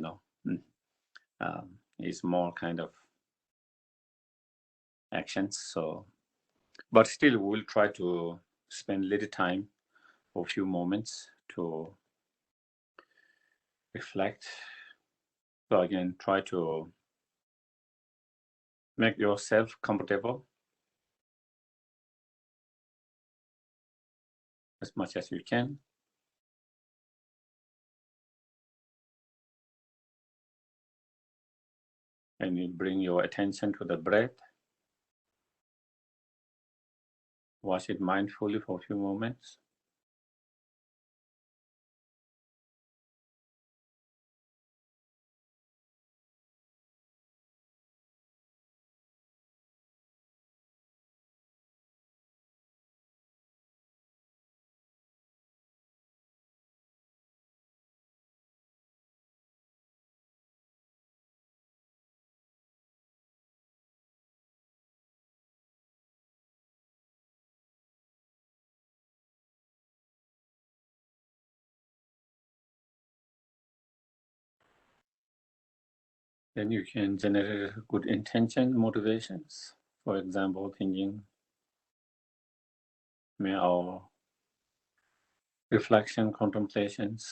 It's more kind of actions. So, but still, we'll try to spend a little time, or a few moments, to reflect. So again, try to make yourself comfortable as much as you can. And you bring your attention to the breath. Watch it mindfully for a few moments. Then you can generate good intention, motivations. For example, thinking, may our reflection, contemplations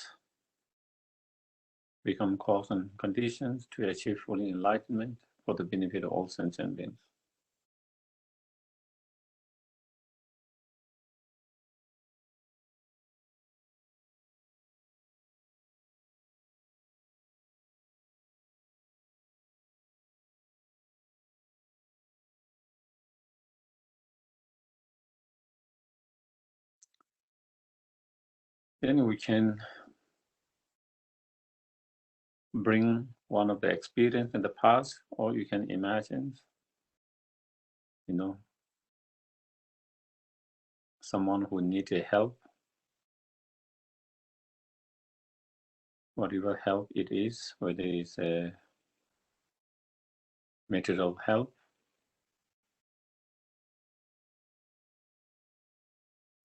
become cause and conditions to achieve full enlightenment for the benefit of all sentient beings. Then we can bring one of the experience in the past, or you can imagine, someone who needed help, whatever help it is, whether it's a material help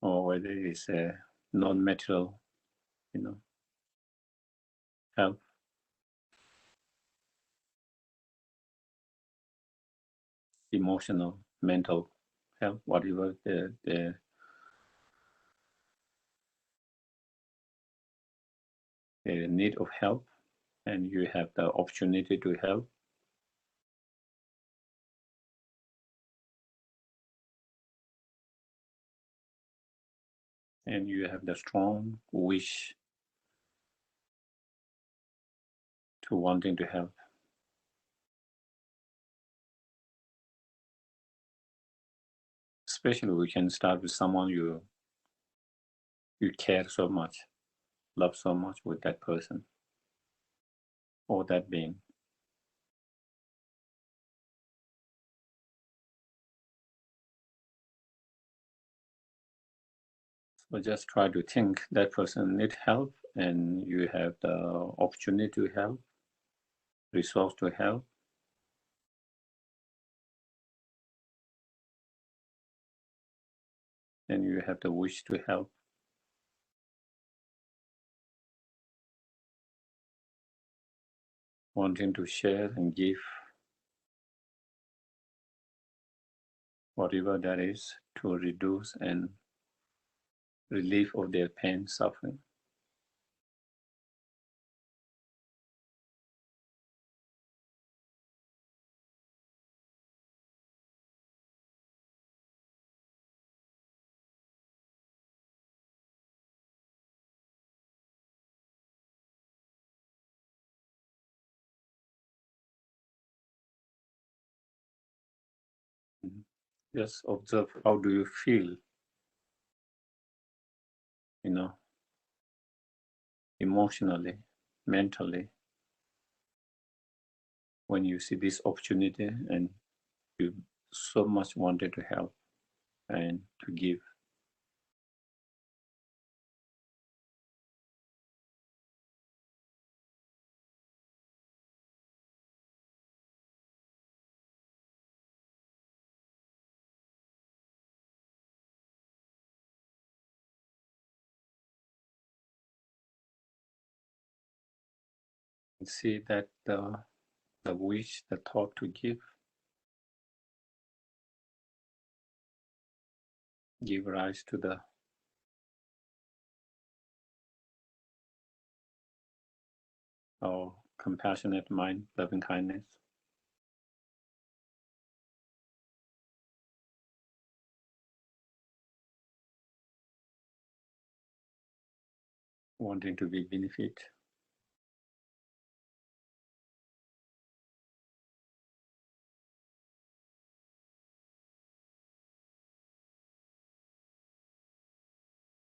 or whether it's a non-material, help. Emotional, mental help, whatever the need of help, and you have the opportunity to help. And you have the strong wish to wanting to help. Especially we can start with someone you care so much, love so much with that person or that being. So just try to think that person needs help and you have the opportunity to help, resource to help. And you have the wish to help. Wanting to share and give whatever that is to reduce and relief of their pain, suffering. Just observe how do you feel, emotionally, mentally, when you see this opportunity and you so much wanted to help and to give. See that the wish, the thought to give rise to the compassionate mind, loving kindness. Wanting to be benefit.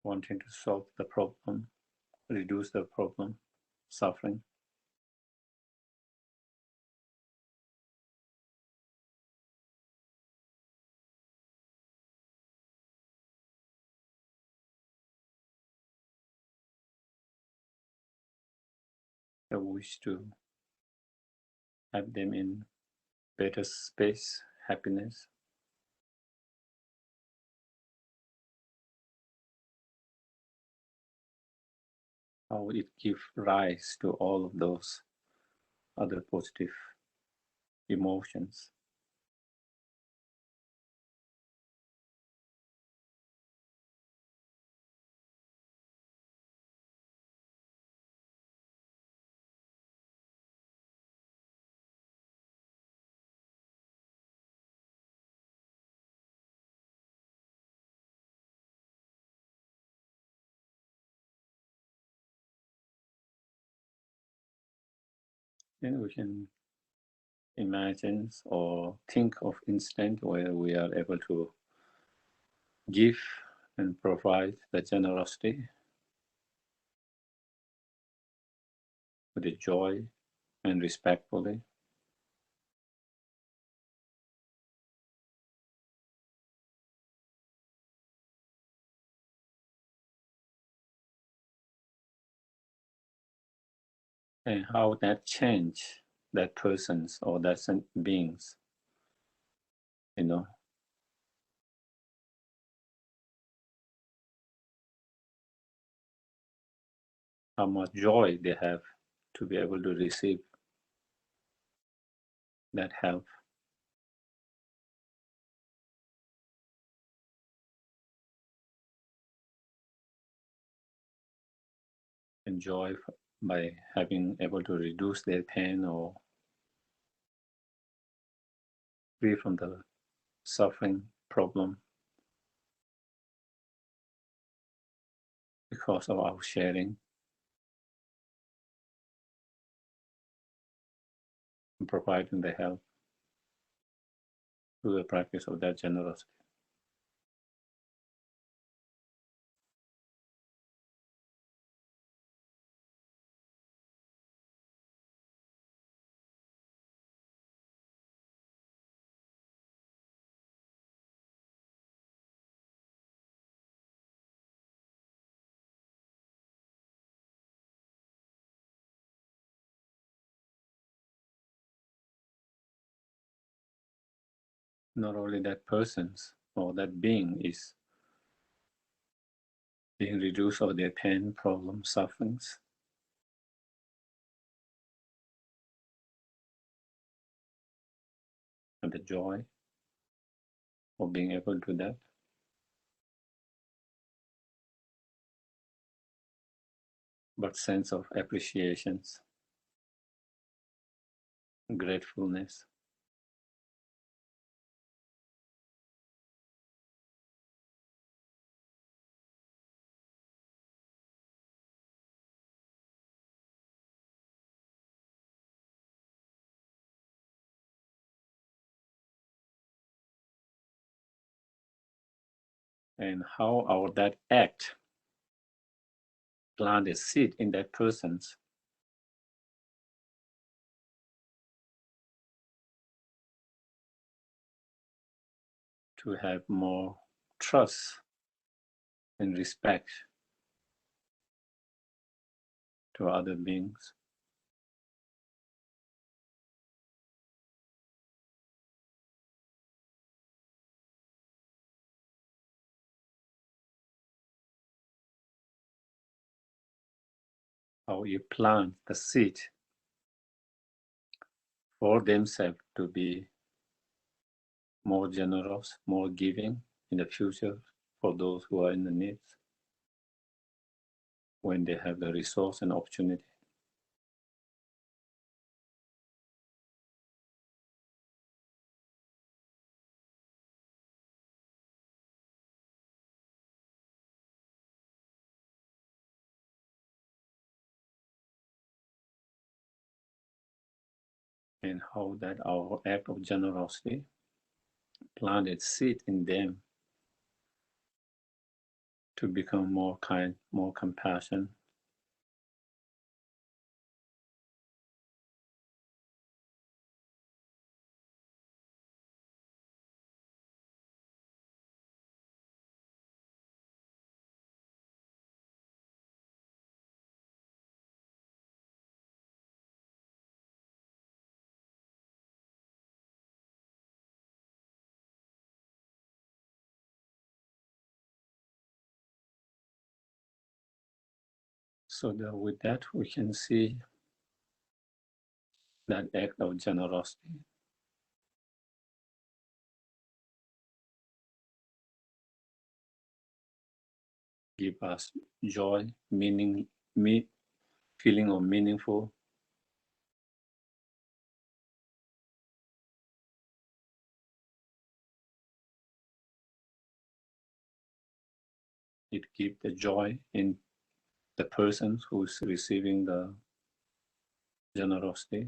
Wanting to solve the problem, reduce the problem, suffering. The wish to have them in better space, happiness. How it gives rise to all of those other positive emotions. Then we can imagine or think of instant where we are able to give and provide the generosity with the joy and respectfully. And how that change that person's or that beings, how much joy they have to be able to receive that help. And joy by having able to reduce their pain or free from the suffering problem because of our sharing and providing the help through the practice of that generosity. Not only that person's or that being is being reduced of their pain, problems, sufferings, and the joy of being able to do that, but sense of appreciations, gratefulness, and how that act plant a seed in that person's to have more trust and respect to other beings. How you plant the seed for themselves to be more generous, more giving in the future for those who are in the need when they have the resource and opportunity. And how that our act of generosity planted seed in them to become more kind, more compassion, so that with that we can see that act of generosity give us joy, feeling of meaningful. It gives the joy in the person who's receiving the generosity.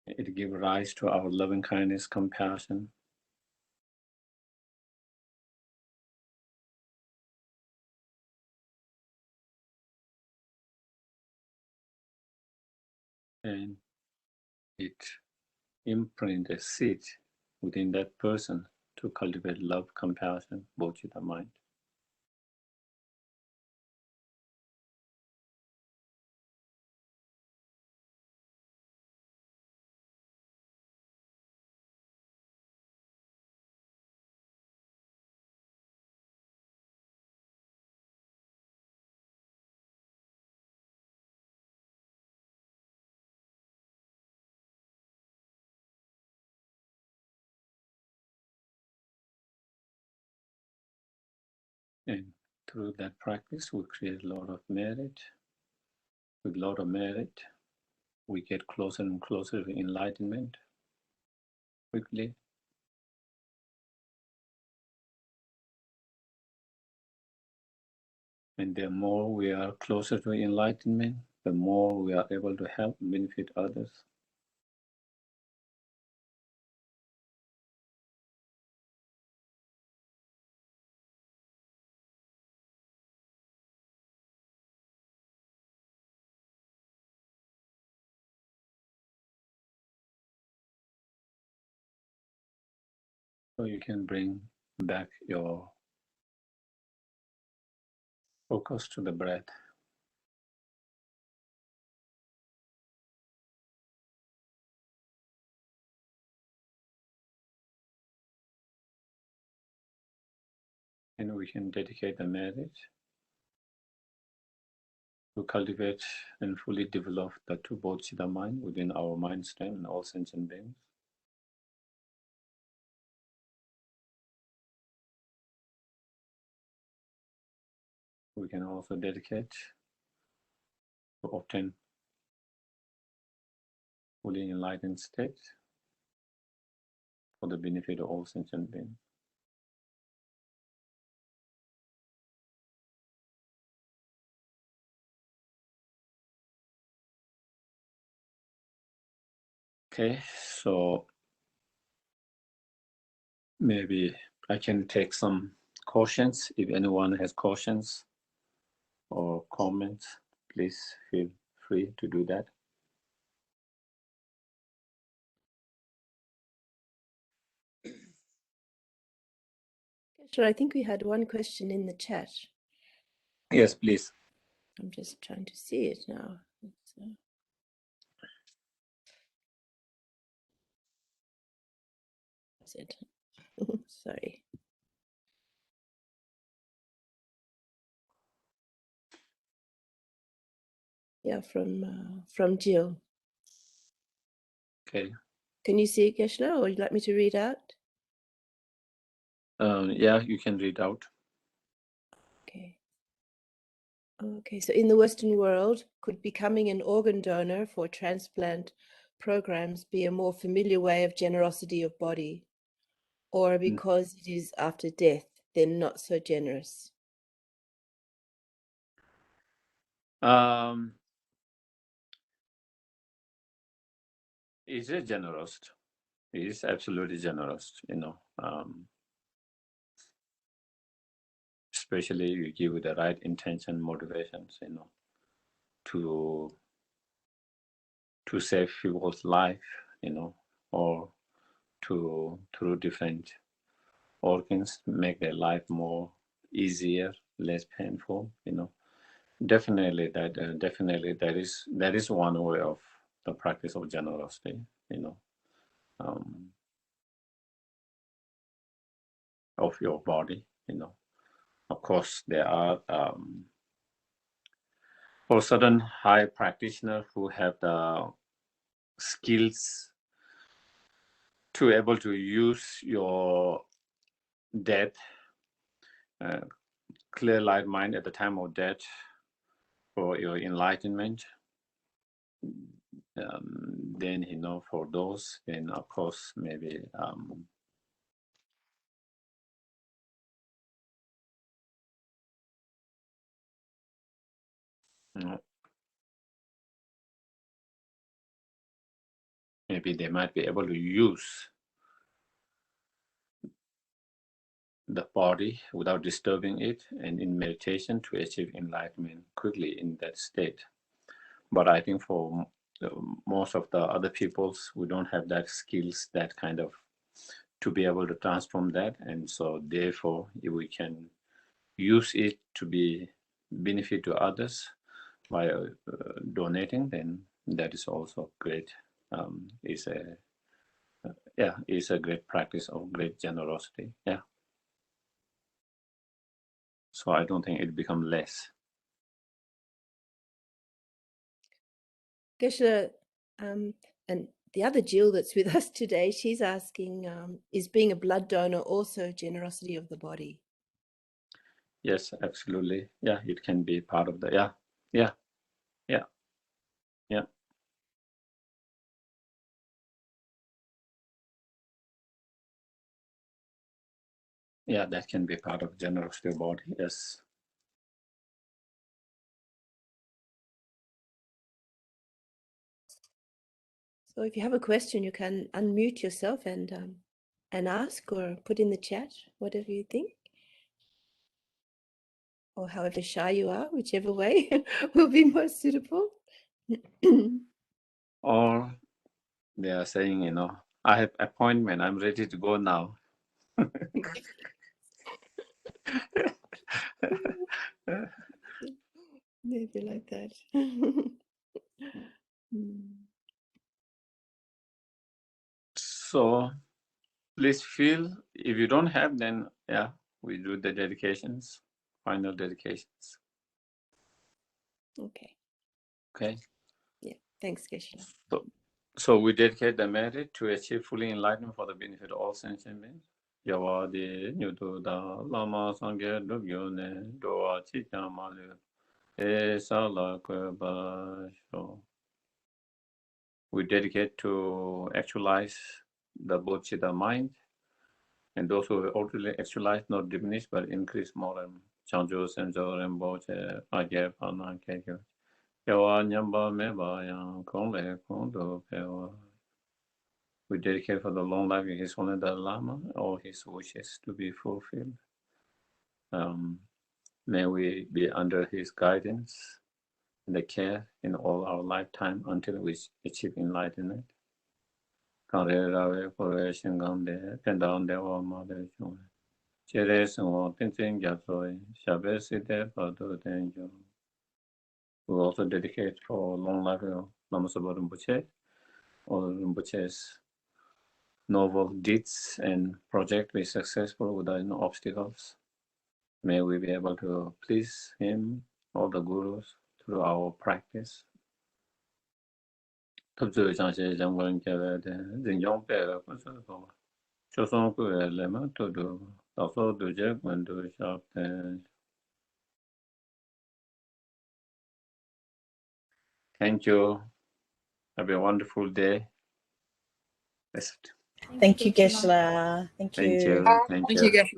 It gives rise to our loving kindness, compassion, and it imprints a seed within that person to cultivate love, compassion, bodhicitta mind. And through that practice, we create a lot of merit. With a lot of merit, we get closer and closer to enlightenment quickly. And the more we are closer to enlightenment, the more we are able to help and benefit others. So you can bring back your focus to the breath. And we can dedicate the merit to cultivate and fully develop the two bodhicitta mind within our mind stream and all sentient beings. We can also dedicate to obtain fully enlightened state for the benefit of all sentient beings. Okay, so maybe I can take some questions. If anyone has questions or comments, please feel free to do that. Sure, I think we had one question in the chat. Yes, please. I'm just trying to see it now. That's it. Sorry. Yeah, from Jill. Okay. Can you see it, Geshe, or would you like me to read out? Yeah, you can read out. Okay. Okay, so in the Western world, could becoming an organ donor for transplant programs be a more familiar way of generosity of body? Or because it is after death, then not so generous? Is it generous? It is absolutely generous, especially you give the right intention, motivations, to save people's life, or to through different organs make their life more easier, less painful, Definitely that is one way of the practice of generosity, of your body, Of course, there are for certain high practitioners who have the skills to able to use your death, clear light mind at the time of death for your enlightenment. Then for those, then of course maybe maybe they might be able to use the body without disturbing it and in meditation to achieve enlightenment quickly in that state. But I think for most of the other peoples, we don't have that skills, that kind of to be able to transform that. And so therefore, if we can use it to be benefit to others by donating, then that is also great. Is a great practice of great generosity. Yeah. So I don't think it become less. Geshe, and the other Jill that's with us today, she's asking, is being a blood donor also generosity of the body? Yes, absolutely. Yeah, it can be part of the, yeah. Yeah, that can be part of generosity of body, yes. So if you have a question, you can unmute yourself and ask or put in the chat, whatever you think. Or however shy you are, whichever way will be most suitable. Or they are saying, I have appointment, I'm ready to go now. Maybe like that. So please feel, if you don't have, then yeah, we do the dedications, final dedications. Okay. Okay. Yeah. Thanks, Geshe. So we dedicate the merit to achieve fully enlightenment for the benefit of all sentient beings. Yawadi nyutu da lama sangye dubyo ne doa chicha malu e sala kweba sho. We dedicate to actualize the Bodhicitta mind, and those who ultimately actualize, not diminish, but increase more and Chanjo Senjo Remboche Agye Pana Kekyo. Yawa Nyamba Meba Yang Kong Le Kong Do Pewa. We dedicate for the long life of His Holiness Dalai Lama, all his wishes to be fulfilled. May we be under his guidance and the care in all our lifetime until we achieve enlightenment. We also dedicate for long life of Lama Sabha Rinpoche, all Rinpoche's noble deeds and project be successful without no obstacles. May we be able to please him, all the gurus, through our practice. Thank you. Have a wonderful day. Thank you, Geshe. Thank you. Thank you. Thank you, Geshe.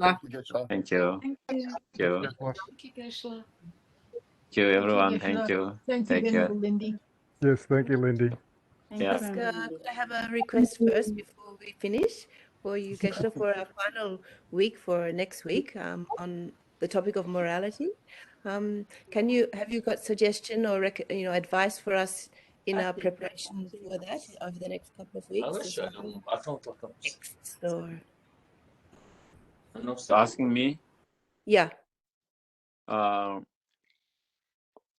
Thank you. Thank you. Thank you. Thank you, Geshe. Thank you, everyone. Thank you. Thank you, Take Venerable care. Lindy. Yes, thank you, Lindy. Yeah. Oscar, could I have a request first before we finish for you, Geshe, for our final week for next week on the topic of morality? Have you got suggestion or advice for us in our preparation for that over the next couple of weeks? Texts or Asking me, yeah,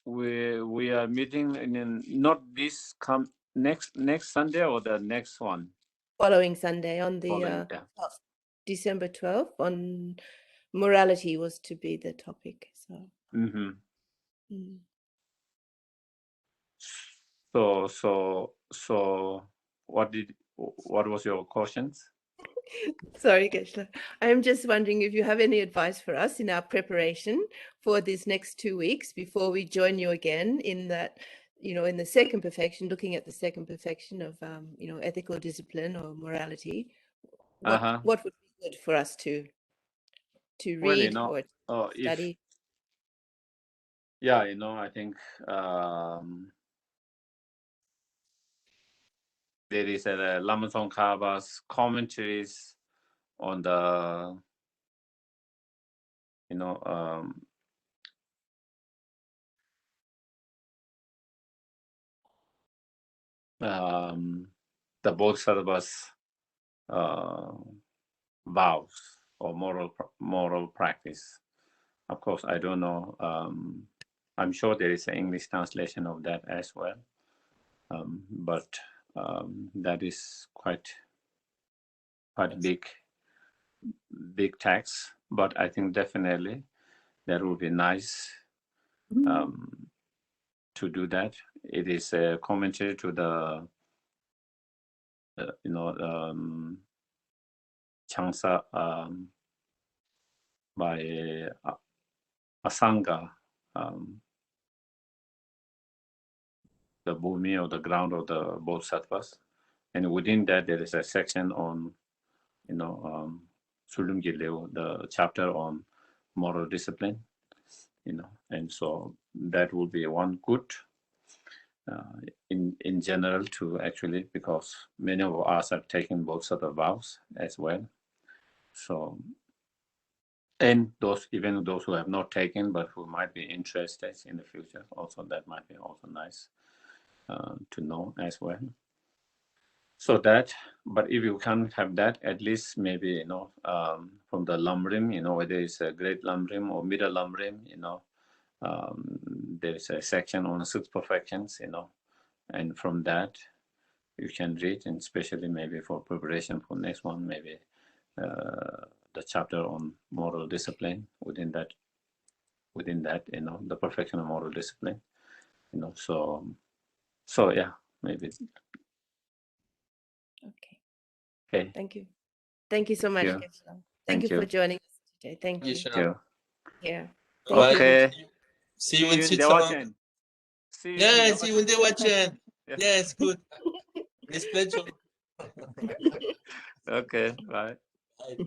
we are meeting in not this next Sunday or the next one. following Sunday on the Following, yeah. December 12th on morality was to be the topic. So. Mm-hmm. Mm. So what was your questions? Sorry, Geshe. I'm just wondering if you have any advice for us in our preparation for these next 2 weeks before we join you again in that, in the second perfection, looking at the second perfection of, ethical discipline or morality. What would be good for us to read or study? I think there is a Lama Tsongkhapa's commentaries on the the Bodhisattva's vows or moral practice. Of course, I don't know. I'm sure there is an English translation of that as well, but that is quite big text. But I think definitely that would be nice to do that. It is a commentary to the Changsa by Asanga, the bhumi or the ground of the bodhisattvas, and within that there is a section on Sulumgileu, the chapter on moral discipline, and so that would be one good in general to actually, because many of us are taking bodhisattva vows as well. So, and even those who have not taken but who might be interested in the future, also that might be also nice to know as well. So that, but if you can't have that, at least maybe from the Lamrim, whether it's a great Lamrim or middle Lamrim, there is a section on 6 perfections, and from that you can read, and especially maybe for preparation for next one, maybe the chapter on moral discipline within that, the perfection of moral discipline, so yeah, maybe. Okay. Thank you so much, Yeah. Geshe. Thank you for joining us today. Thank you. Yeah. Okay. See you in Switzerland. Yeah, see you in Dewachen. Yes, good. It's pleasure. Okay, bye. Bye.